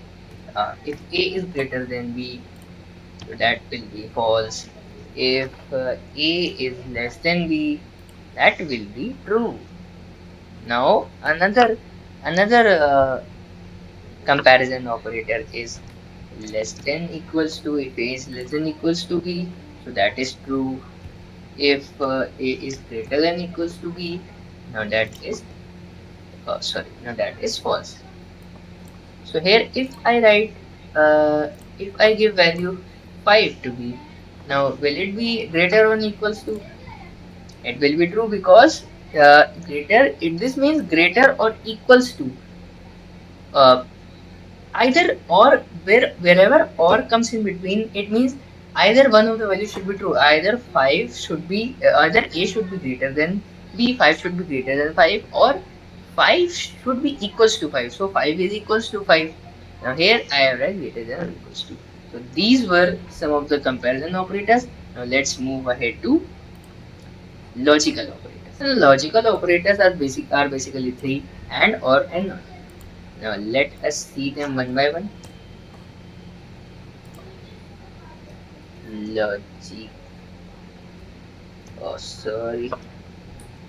is greater than B, so that will be false. If A is less than B, that will be true. Now another comparison operator is less than equals to. If A is less than equals to B, so that is true. If A is greater than equals to B, now that is now that is false. So here if I write if I give value 5 to B, now will it be greater or equals to? It will be true because this means greater or equals to. Uh, Either or, wherever or comes in between, it means either one of the values should be true. Either 5 should be either A should be greater than B, 5 should be greater than 5, or 5 should be equals to 5. So 5 is equals to 5. Now here I have write greater than or equals to. So these were some of the comparison operators. Now let's move ahead to logical operators. And logical operators are basically three: and, or, and not. Now let us see them one by one. Logic. Oh, sorry.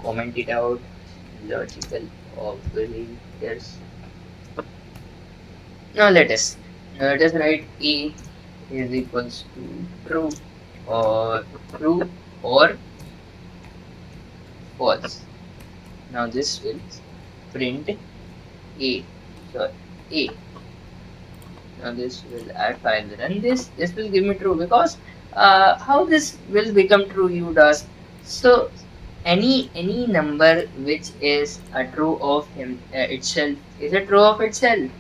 Comment it out. Logical operators. Now let us write A is equals to true or true or false. Now this will print A. Sorry, A. Now this will add file run this. This will give me true because how this will become true, you would ask. So any number which is a true of itself is a true of itself.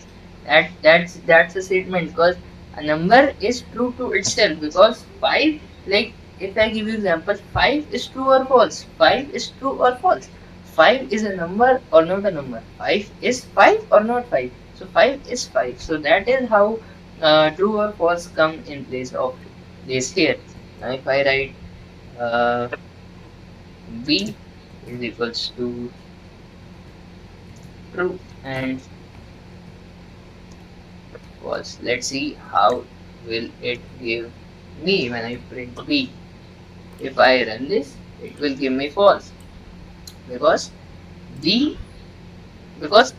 That's a statement, because a number is true to itself, because 5, like if I give you example, 5 is true or false, 5 is true or false, 5 is a number or not a number, 5 is 5 or not 5, so 5 is 5. So that is how true or false come in place of this here. Now if I write uh, b is equals to true and false, let's see how will it give me when I print b. If I run this, it will give me false, because b, because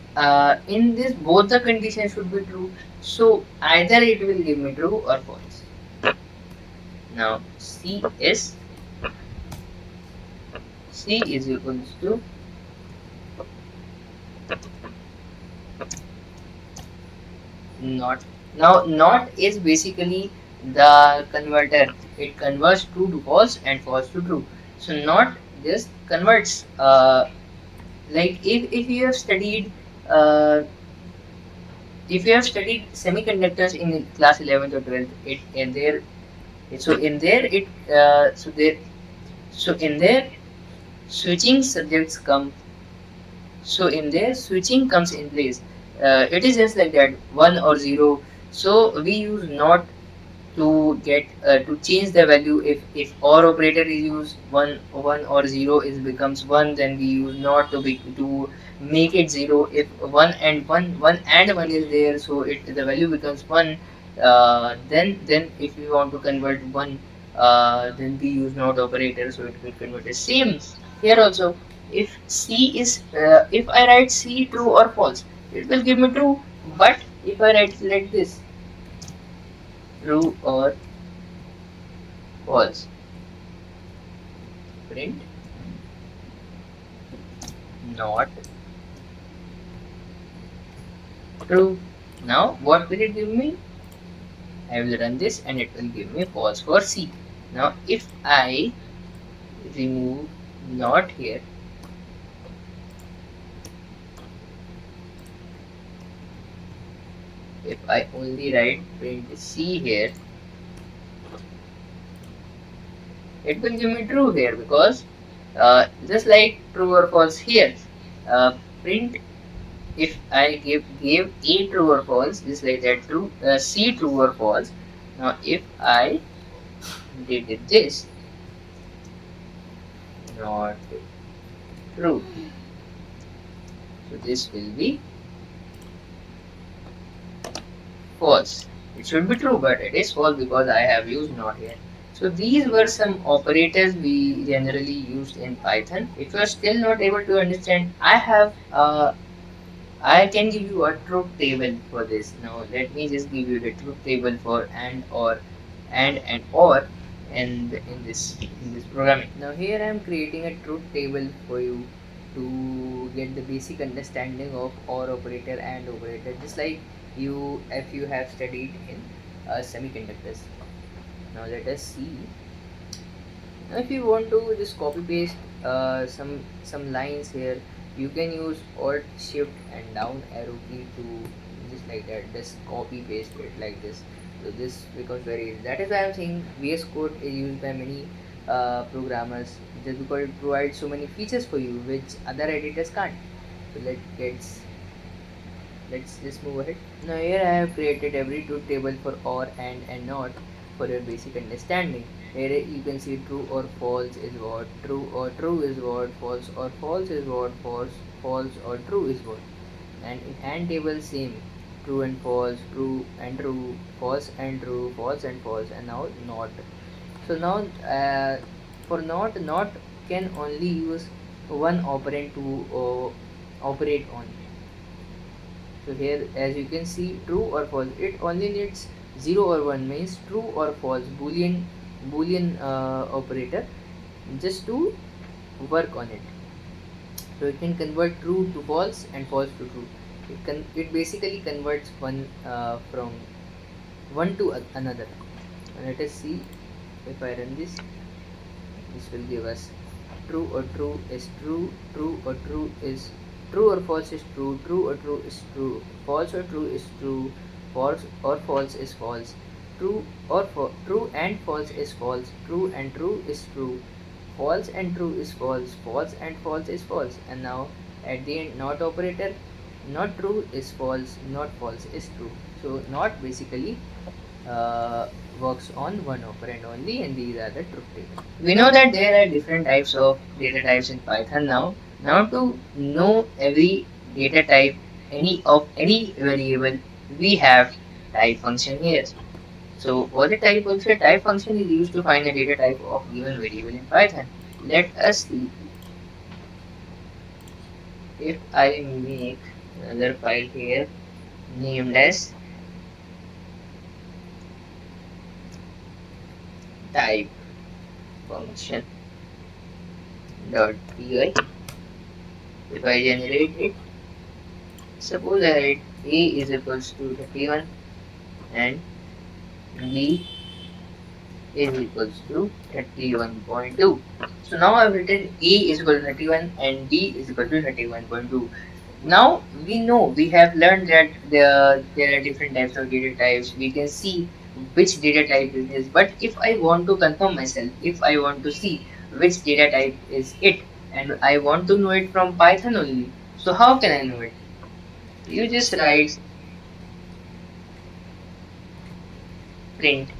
in this both the conditions should be true, so either it will give me true or false. Now c is equals to not. Now not is basically the converter, it converts true to false and false to true. So not just converts, like if you have studied uh, if you have studied semiconductors in class 11th or 12th, it in there, so in there it so in there switching subjects come, so in there switching comes in place. It is just like that, 1 or 0. So we use not to get to change the value. If or operator is used, 1 or 0 is becomes 1, then we use not to be to make it 0. If 1 and 1 is there, so it the value becomes 1. Then if we want to convert 1, then we use not operator, so it will convert the same here also. If c is if I write c true or false, it will give me true. But if I write like this, true or false, print not true. Now what will it give me? I will run this and it will give me false for C. Now if I remove not here, if I only write print C here, it will give me true here, because just like true or false here, print, if I gave A true or false, just like that, true C true or false. Now if I did this, not true, so this will be false. It should be true, but it is false because I have used not here. So these were some operators we generally used in Python. If you are still not able to understand, I can give you a truth table for this. Now let me just give you the truth table for and, or, and or, and in this programming. Now here I am creating a truth table for you to get the basic understanding of or operator and operator, just like you if you have studied in semiconductors. Now let us see. Now if you want to just copy paste some lines here, you can use alt shift and down arrow key to just like that, just copy paste it like this. So this becomes very easy. That is why I'm saying VS Code is used by many programmers, just because it provides so many features for you which other editors can't. So let's just move ahead. Now here I have created every truth table for or and not for your basic understanding. Here you can see true or false is what, true is what, false is what, false or true is what. And in and table same, true and false, true and true, false and true, false and false, and now not. So now for not can only use one operand to operate on. So here as you can see, true or false, it only needs 0 or 1, means true or false boolean operator, just to work on it. So it can convert true to false and false to true. It basically converts one from one to another. And let us see, if I run this will give us true or true is true, true or true is true or false is true, true or true is true, false or true is true, false or false is false, true or true and false is false, true and true is true, false and true is false, false and false is false. And now at the end, not operator, not true is false, not false is true. So not basically uh, works on one operand only, and these are the truth table. We know that there are different types of data types in Python now. Now to know every data type, any variable, we have type function here. So for the type function, type function is used to find the data type of given variable in Python. Let us see. If I make another file here named as type function dot py, if I generate it, suppose I write a is equals to 31 and b is equals to 31.2. So now I've written a is equal to 31 and b is equal to 31.2. Now we know, we have learned that there are different types of data types. We can see which data type is this. But if I want to confirm myself, if I want to see which data type is it, and I want to know it from Python only, so how can I know it? You just write print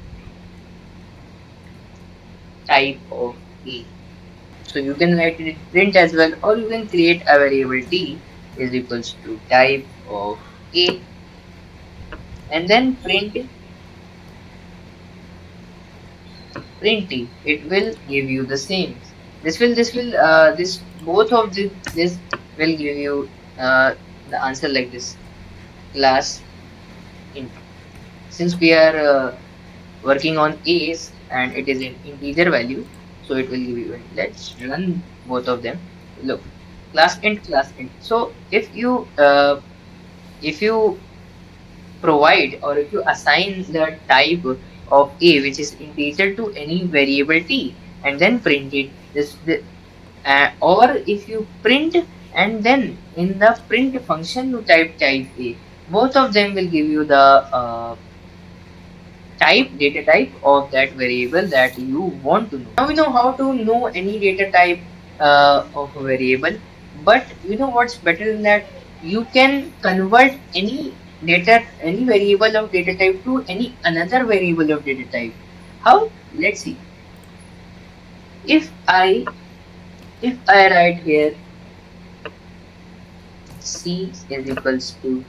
type of A. So you can write it in print as well, or you can create a variable t is equals to type of A, and then print t. It will give you the same. This both of this will give you the answer like this: class int. Since we are working on a's and it is an integer value, so it will give you int. Let's run both of them. Look, class int. So if you provide, or if you assign the type of a which is integer to any variable t, and then print it, or if you print and then in the print function you type a, both of them will give you the data type of that variable that you want to know. Now we know how to know any data type of a variable, but you know what's better than that? You can convert any variable of data type to any another variable of data type. How? Let's see. If I write here c is equals to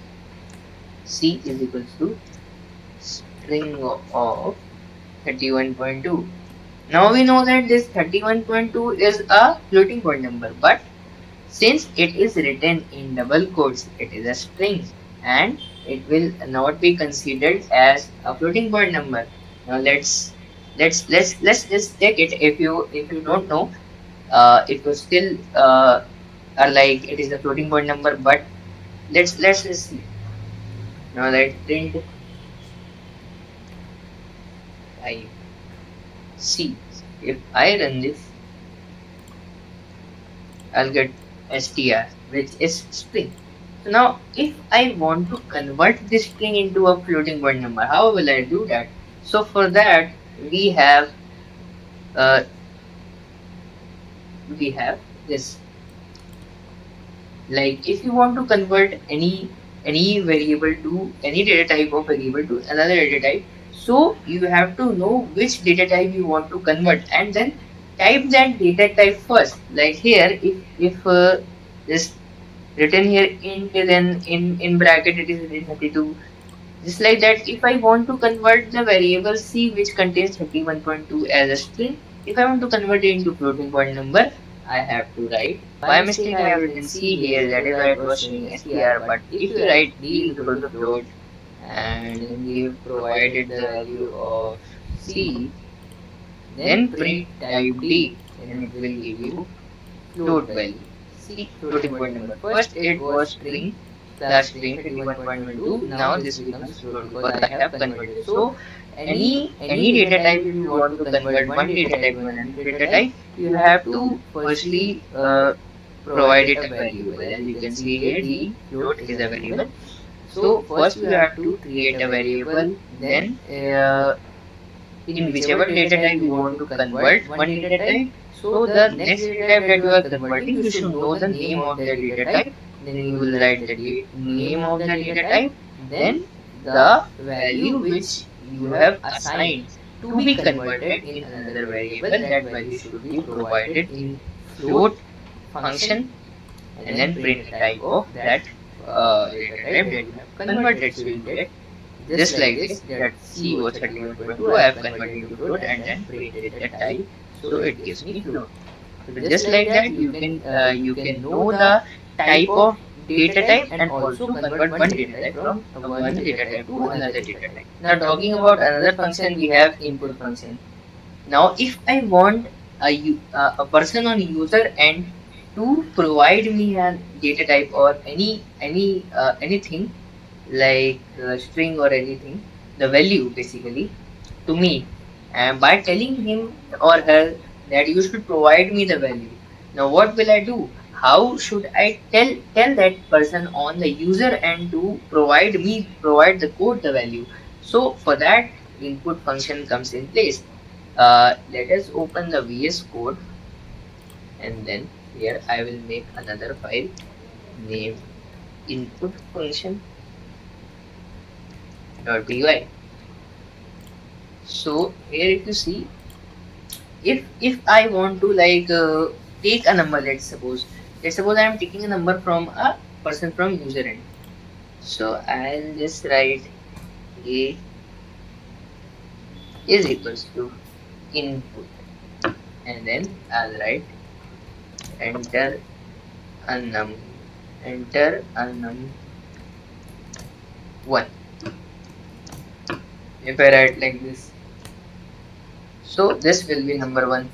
string of 31.2. Now we know that this 31.2 is a floating point number, but since it is written in double quotes, it is a string and it will not be considered as a floating point number. Now let's just check it. If you don't know, it will still are like it is a floating point number, but let's just see. Now that print type C. If I run this, I'll get str, which is string. So now if I want to convert this string into a floating point number, how will I do that? So for that uh, we have this. Like if you want to convert any variable to any data type of variable to another data type, so you have to know which data type you want to convert and then type that data type first. Like here, if this written here int, then in bracket it is written 32. Just like that, if I want to convert the variable c which contains 31.2 as a string, if I want to convert it into floating point number, I have to write. By mistake I have written c here, that is why it was showing str, but if you write d is equal to float and then give provided the value of c, then print type d, and it will give you float value. C, floating point number. First it was string, the string 31.12, now this becomes float because I have converted. So any data type, if you want to convert one data type to another data type, you have to firstly provide it a variable. As you can see here, the float is a variable. So first you have to create a variable, then in whichever data type you want to convert one data type, so the next data type that you are converting, you should know the name of the data type. Then you will write the name of the data type, then the value which you have assigned to be converted in another variable. That value should be provided in float function, and then print the type of that data type that you have converted. So you'll get just like this, that CO31.2 I have converted into float and then printed the type, so it gives me float. So just like that, you can know the type of data type and also convert one data type from one data type to another data type. Now talking about another function, we have input function. Now if I want a person on user end to provide me a data type or anything like string or anything, the value basically to me, and by telling him or her that you should provide me the value. Now what will I do? How should I tell that person on the user end to provide the code the value? So for that, input function comes in place. Let us open the VS Code, and then here I will make another file named input function .py. So here if you see, if I want to like take a number, let's suppose I am taking a number from a person from user end. So I'll just write a is equals to input, and then I'll write enter a num 1. If I write like this, so this will be number 1.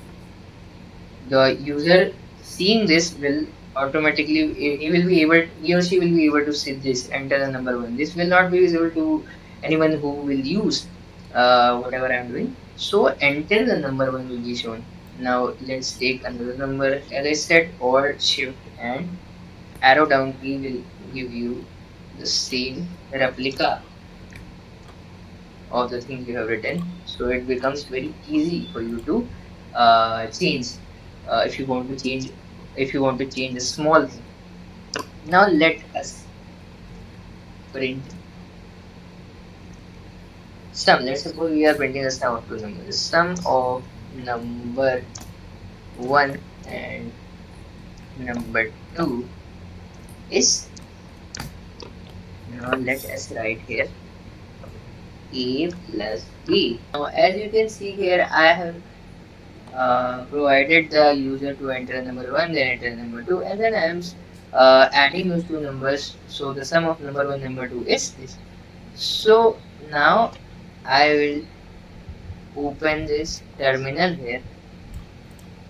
The user seeing this will automatically, he or she will be able to see this, enter the number 1. This will not be visible to anyone who will use whatever I am doing. So enter the number 1 will be shown. Now let's take another number. As I said, Alt Shift and arrow down key will give you the same replica of the thing you have written, so it becomes very easy for you to change if you want to change a small thing. Now let us print sum. Let's suppose we are printing the sum of two numbers. Sum of number 1 and number 2 is, now let us write here a plus b. Now as you can see here, I have provided the user to enter number 1, then enter number 2, and then I am adding those two numbers. So the sum of number 1 number 2 is this. So now I will open this terminal here,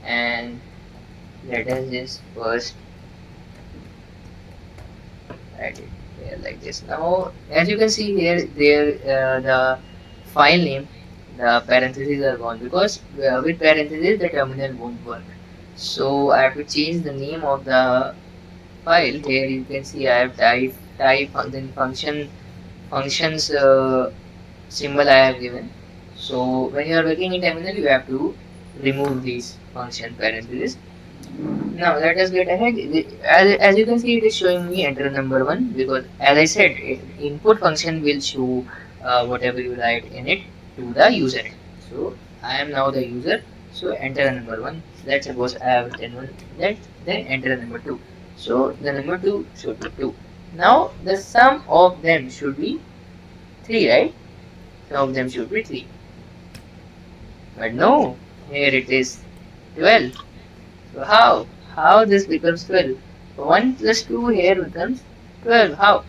and let us just first write it here like this. Now as you can see here, the file name, the parentheses are gone, because with parentheses the terminal won't work. So I have to change the name of the file. Here you can see I have type then functions symbol I have given. So when you are working in terminal, you have to remove these function parentheses. Now let us get ahead. As you can see, it is showing me enter number 1, because as I said, input function will show whatever you write in it to the user. So I am now the user, so enter number 1. Let's suppose I have written 1, then enter number 2. So the number 2 should be 2. Now the sum of them should be 3, right? Sum of them should be 3. But no, here it is 12. So how this becomes 12? 1 plus 2 here becomes 12. How?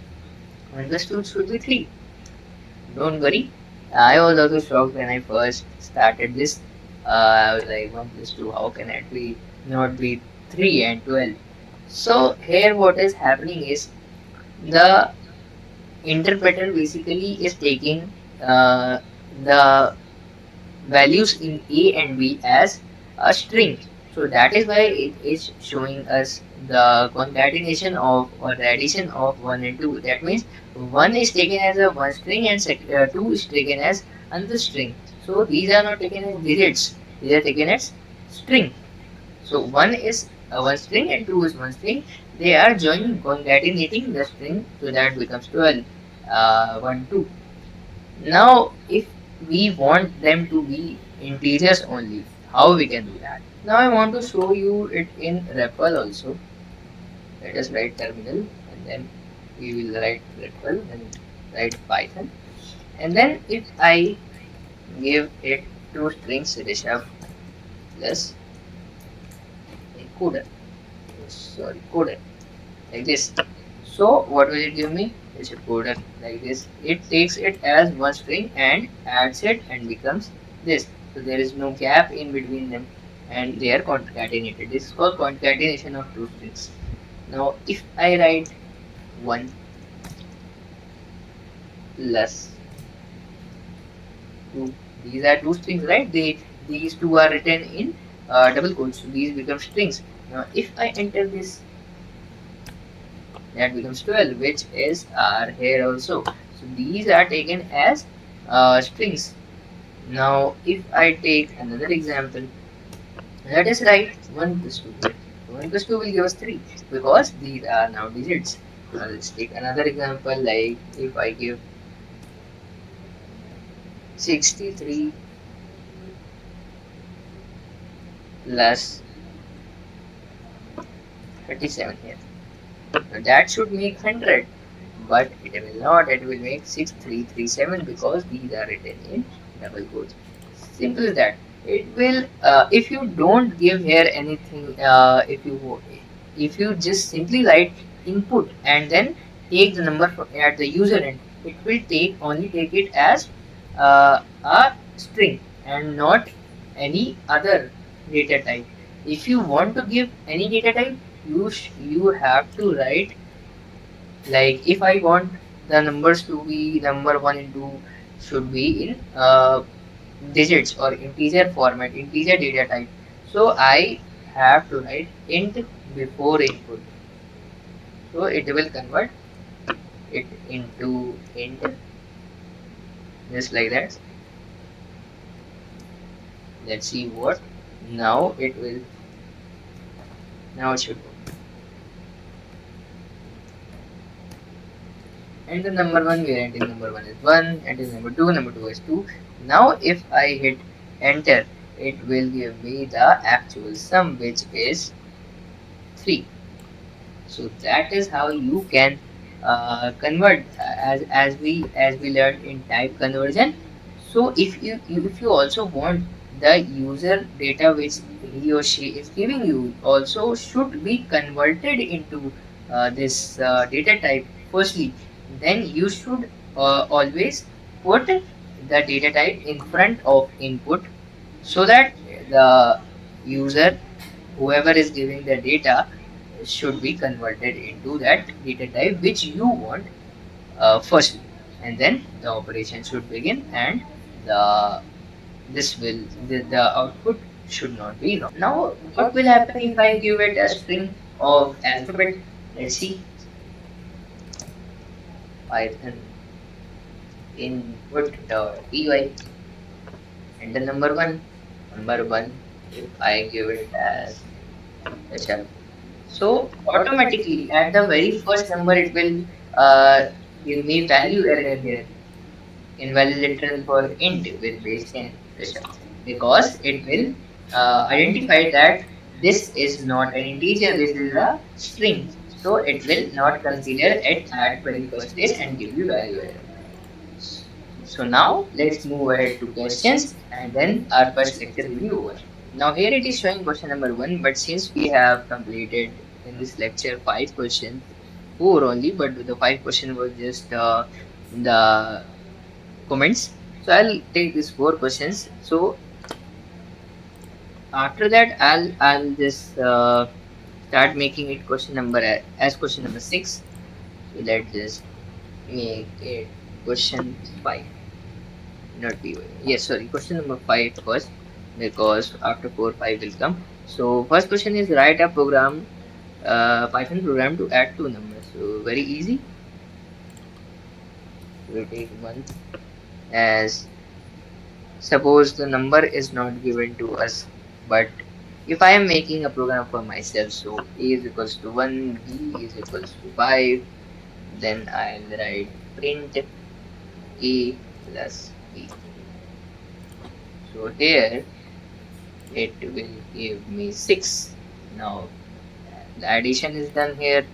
1 plus 2 should be 3. Don't worry. I was also shocked when I first started this. I was like 1 plus 2, how can it be not be 3 and 12? So here what is happening is, The interpreter basically is taking the values in A and B as a string. So that is why it is showing us the concatenation of or the addition of 1 and 2. That means 1 is taken as a one string and 2 is taken as another string. So these are not taken as digits, these are taken as string. So 1 is a one string and 2 is one string. They are joining, concatenating the string, so that becomes 12. 1, 2. Now, if we want them to be integers only, how we can do that? Now, I want to show you it in REPL also. Let us write terminal and then we will write REPL and write Python. And then if I give it two strings Rishabh plus a coder, sorry, coder, like this. So what will it give me? It's a coder like this. It takes it as one string and adds it and becomes this. So there is no gap in between them and they are concatenated. This is called concatenation of two strings. Now if I write 1 plus 2, these are two strings, right? These two are written in double quotes, so these become strings. Now if I enter this, that becomes 12, which is our here also. So these are taken as strings. Now if I take another example, let us write 1 plus 2 here. 1 plus 2 will give us 3 because these are now digits. Now let's take another example, like if I give 63 plus 37 here. Now that should make 100, but it will not. It will make 6337 because these are written in double quotes. Simple as that. It will, if you don't give here anything, if you just simply write input and then take the number at the user end, it will take it as a string and not any other data type. If you want to give any data type, you have to write, like if I want the numbers to be number 1 and 2 should be in digits or integer format, integer data type. So I have to write int before input. So it will convert it into int, just like that. Let's see what. Now it will, now it should go. And the number 1, we are entering number 1 is 1, and number 2 is 2. Now if I hit enter, it will give me the actual sum, which is 3. So that is how you can convert, as we learned in type conversion. So if you also want the user data which he or she is giving you also should be converted into this data type firstly, then you should always put the data type in front of input, so that the user, whoever is giving the data, should be converted into that data type which you want firstly, and then the operation should begin, and the the output should not be wrong. Now what will happen if I give it a string of alphabet? Let's see. Python input.py, and the number one, if I give it as HR. So automatically at the very first number it will give me value error here, invalid literal for int with base 10 pressure, because it will identify that this is not an integer, this is a string. So it will not consider it at very first stage and give you value error. So now let's move ahead to questions and then our first lecture will be over. Now here it is showing question number 1, but since we have completed in this lecture 5 questions, 4 only, but the 5 question was just the comments. So I'll take these 4 questions. So after that I'll just start making it question number as question number 6. So let's just make it question 5, not B. Yes, sorry, question number 5 first, because after 4, 5 will come. So first question is write a program, Python program to add two numbers. So very easy. We take one as suppose the number is not given to us, but if I am making a program for myself, so a is equals to 1, b is equals to 5, then I'll write print a plus b. So here it will give me 6. Now the addition is done here.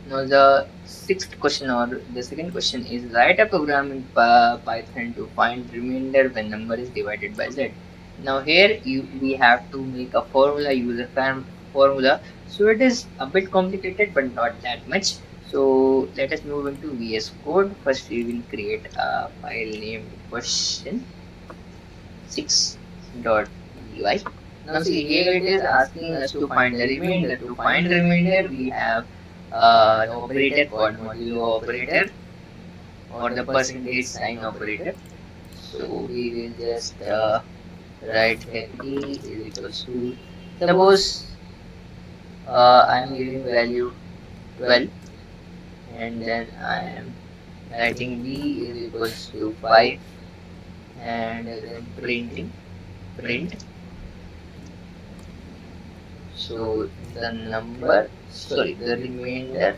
Now the sixth question or the second question is write a program in Python to find remainder when number is divided by z. Now here we have to make a formula, user formula. So it is a bit complicated but not that much. So let us move into VS Code. First we will create a file named question 6.py. Now see here it is asking us to find the remainder. To find remainder we have the operator called modulo operator or the percentage sign operator. So we will just write here a is equals to, suppose I am giving value 12, and then I am writing b is equals to 5, and then printing print. So the number, sorry, the remainder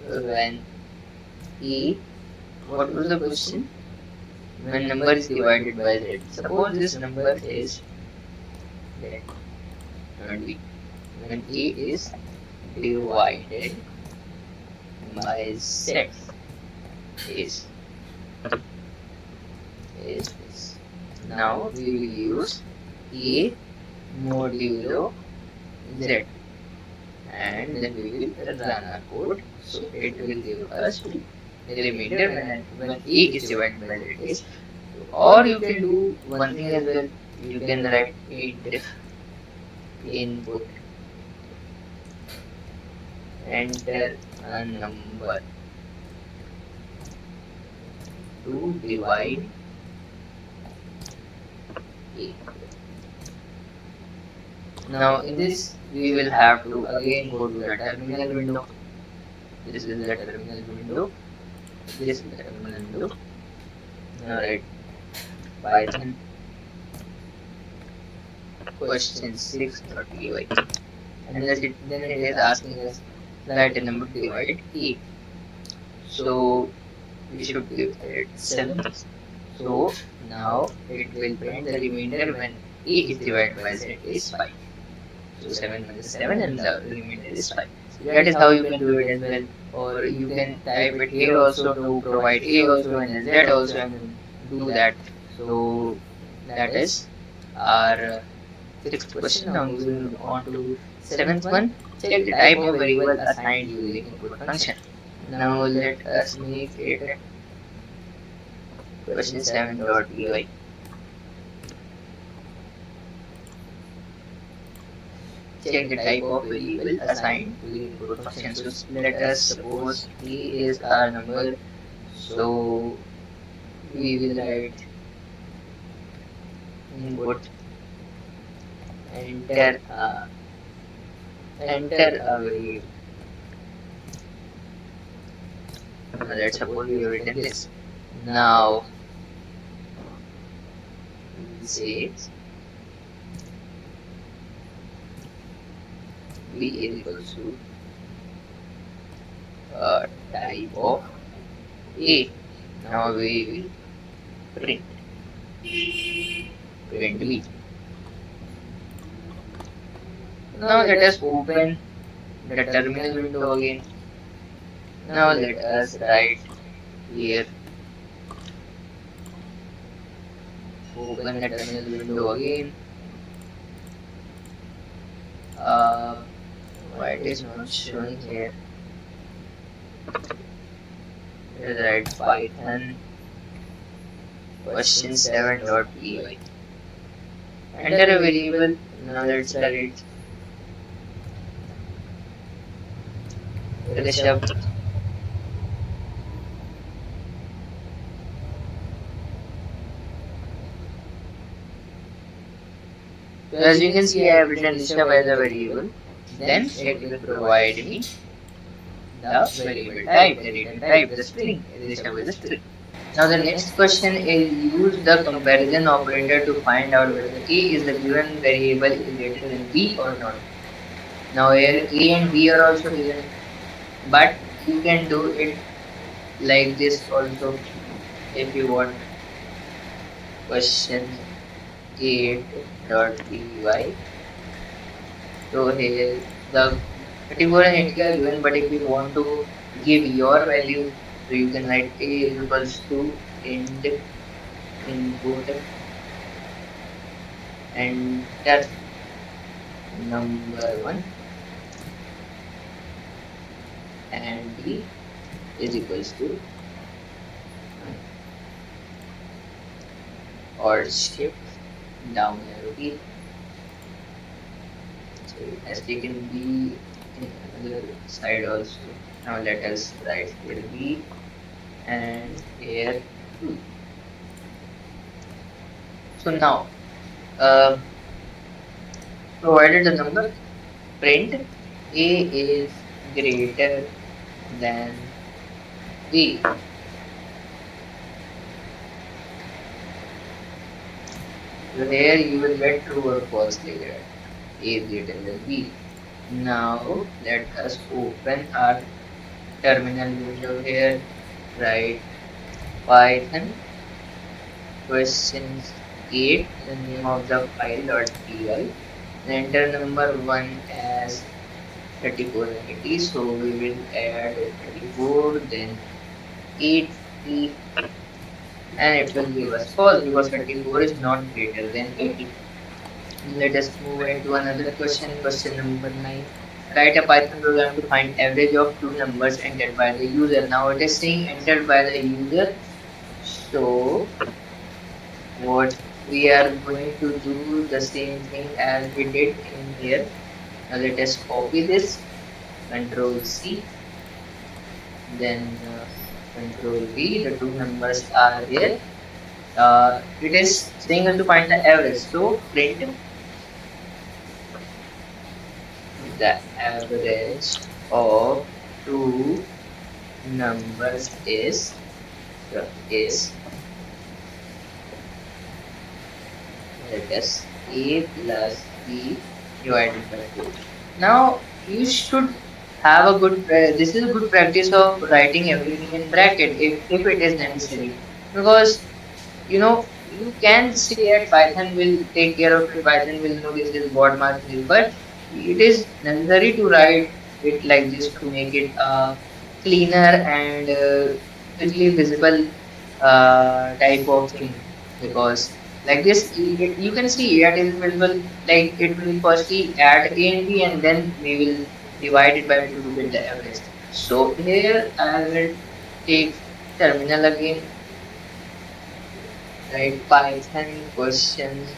when a, what was the question? When number is divided by z. Suppose this number is, let not be, when a is divided by z is this. Now we will use a modulo z, and then we will run our code. So it will give us the remainder when a is divided by z is. Or you can do one thing as well. You can write int input, enter a number to divide a. Now in this we will have to again go to the terminal window. This is the terminal window. This is the terminal window. Now write Python question 6.py, and then it is asking us write a number to divide a. So we should give it 7. So now it will print the remainder when a is divided by z is 5. So 7 minus 7 and the remainder is 5. That is how you can do it as well. Or you can type it here also to provide a also and z also and do that. So that is our sixth question. Now moving on to seventh one. Check the type of variable assigned using input function. Now let us make it question 7.py. Check the type of variable assigned to the input function. So let us suppose a is our number. So we will write input, enter a variable. Let's suppose we have written this. Now we say b is equals to type of a. Now we will print b. Now let us open the terminal window again. Now let us write here, open the terminal window again. Why it is not showing here? Let us write Python question 7.py. Enter a variable. Now let's write Rishabh. So as you can see, I have written Rishabh as a variable. Then it will provide me the variable type, the data type, the string. Rishabh is a string. Now the next question is use the comparison operator to find out whether A is the given variable is greater than B or not. Now here A and B are also given, but you can do it like this also if you want. Question 8.py. So here the 34 and 80 are given, but if you want to give your value, so you can write A is equals to int input enter number 1 and B is equals to or shift down arrow key. So it has taken B in another side also. Now let us write here B and here 2. So now uh, provided the number, print A is greater than B. So here you will get true or false later. A is greater than B. Now let us open our terminal window here. Write Python questions 8, the name of the file.py. Enter number 1 as 34 and 80. So we will add 34, then 80, and it will give us false because 34 is not greater than 80. Let us move ahead to another question. Question number 9. Write a Python program to find average of two numbers entered by the user. Now it is saying entered by the user. So what we are going to do the same thing as we did in here. Now let us copy this. Control C. Then Control V. The two numbers are here. It is saying us to find the average. So print the average of two numbers is let us A plus B divided by 2. Now you should have a good this is a good practice of writing everything in bracket if it is necessary, because you can say that Python will take care of it, Python will know this is what mark is, but it is necessary to write it like this to make it cleaner and quickly visible type of thing, because like this you can see it is visible, like it will firstly add a and b and then we will divide it by 2 to get the average. So here I will take terminal again, write Python questions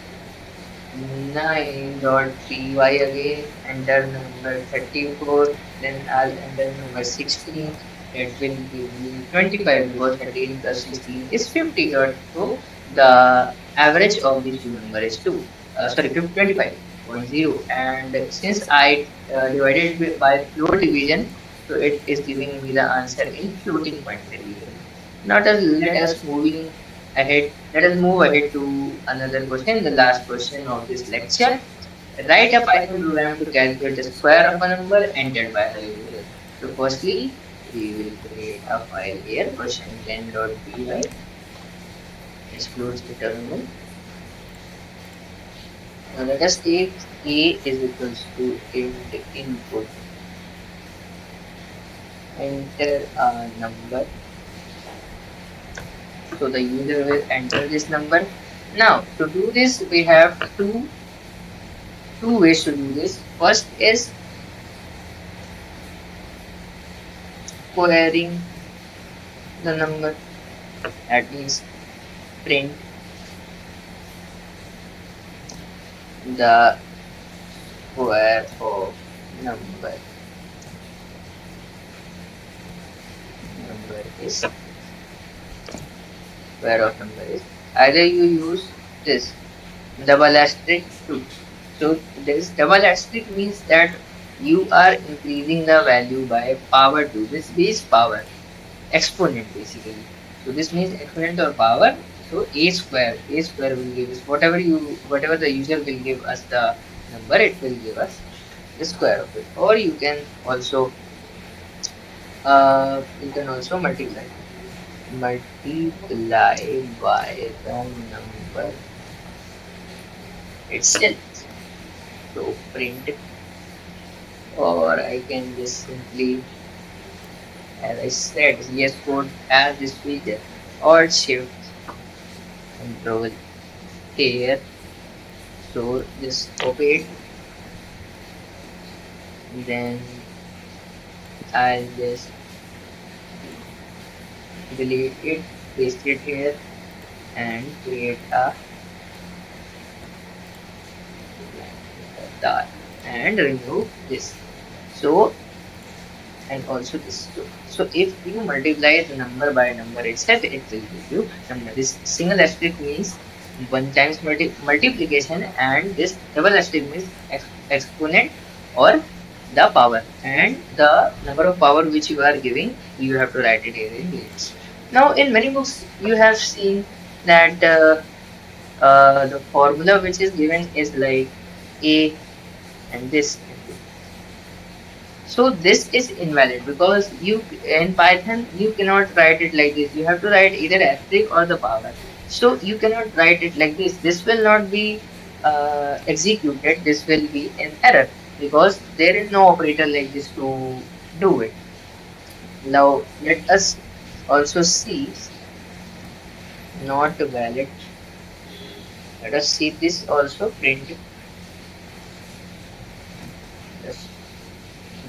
9.py again, enter number 34, then I'll enter number 16. That will give me 25 because 13 plus 16 is 50. So the average of these two number is 2. Sorry, 25.0. And since I divided by float division, so it is giving me the answer in floating point variable. Now let us moving ahead. Let us move ahead to another question, the last question of this lecture. Write a Python program to calculate the square of a number entered by the user. So firstly, we will create a file here, question10.py. Let's close the terminal. Now let us take A is equals to int input. Enter a number. So the user will enter this number. Now to do this, we have two ways to do this. First is squaring the number, that means print the square of number. is square of number is, either you use this double asterisk 2. So this double asterisk means that you are increasing the value by power 2, this base power, exponent basically. So this means exponent or power. So a square will give us whatever the user will give us the number, it will give us the square of it. Or you can also multiply by the number itself. So print, or I can just simply, as I said, yes code has this feature, or shift control here. So just copy it, then I'll just delete it, paste it here, and create a dot and remove this. So and also this. So if you multiply the number by number itself, it will give you number. This single asterisk means one times multiplication, and this double asterisk means exponent or the power, and the number of power which you are giving, you have to write it here in units. Now in many books you have seen that the formula which is given is like a and this. So this is invalid because you in Python you cannot write it like this. You have to write either asterisk or the power. So you cannot write it like this. This will not be executed. This will be an error because there is no operator like this to do it. Now let us also see not valid. Let us see this also print this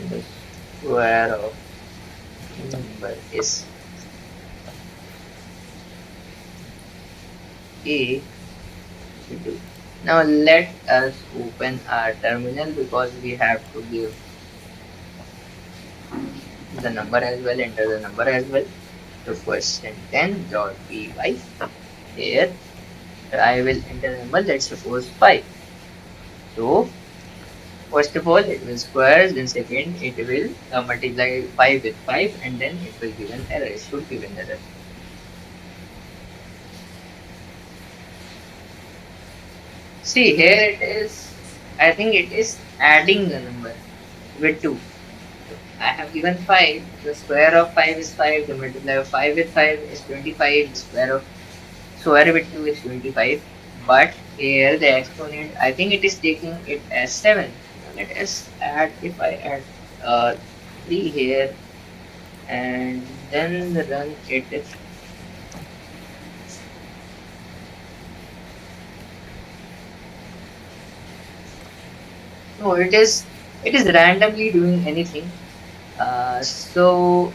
the square of number is a to do. Now let us open our terminal because we have to give the number as well, enter the number as well. So question 10.py here I will enter the number, let's suppose 5. So first of all it will square, then second it will multiply 5 with 5, and then it will give an error, it should give an error. See here it is, I think it is adding the number with 2. I have given 5, the square of 5 is 5, the multiply of 5 with 5 is 25, the square with 2 is 25, but here the exponent, I think it is taking it as 7. Now let us add, if I add 3 here and then run it, no, it is randomly doing anything. So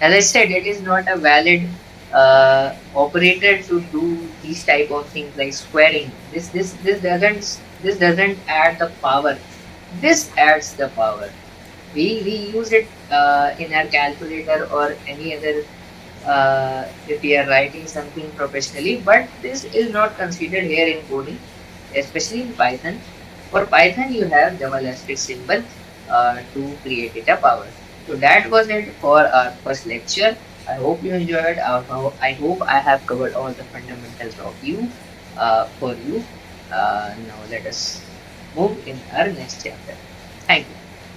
as I said, it is not a valid operator to do these type of things like squaring. This doesn't add the power. This adds the power. We use it in our calculator or any other if we are writing something professionally, but this is not considered here in coding, especially in Python. For Python, you have double asterisk symbol to create it a power. So that was it for our first lecture. I hope you enjoyed. I hope I have covered all the fundamentals of you for you. Now let us move in our next chapter. Thank you.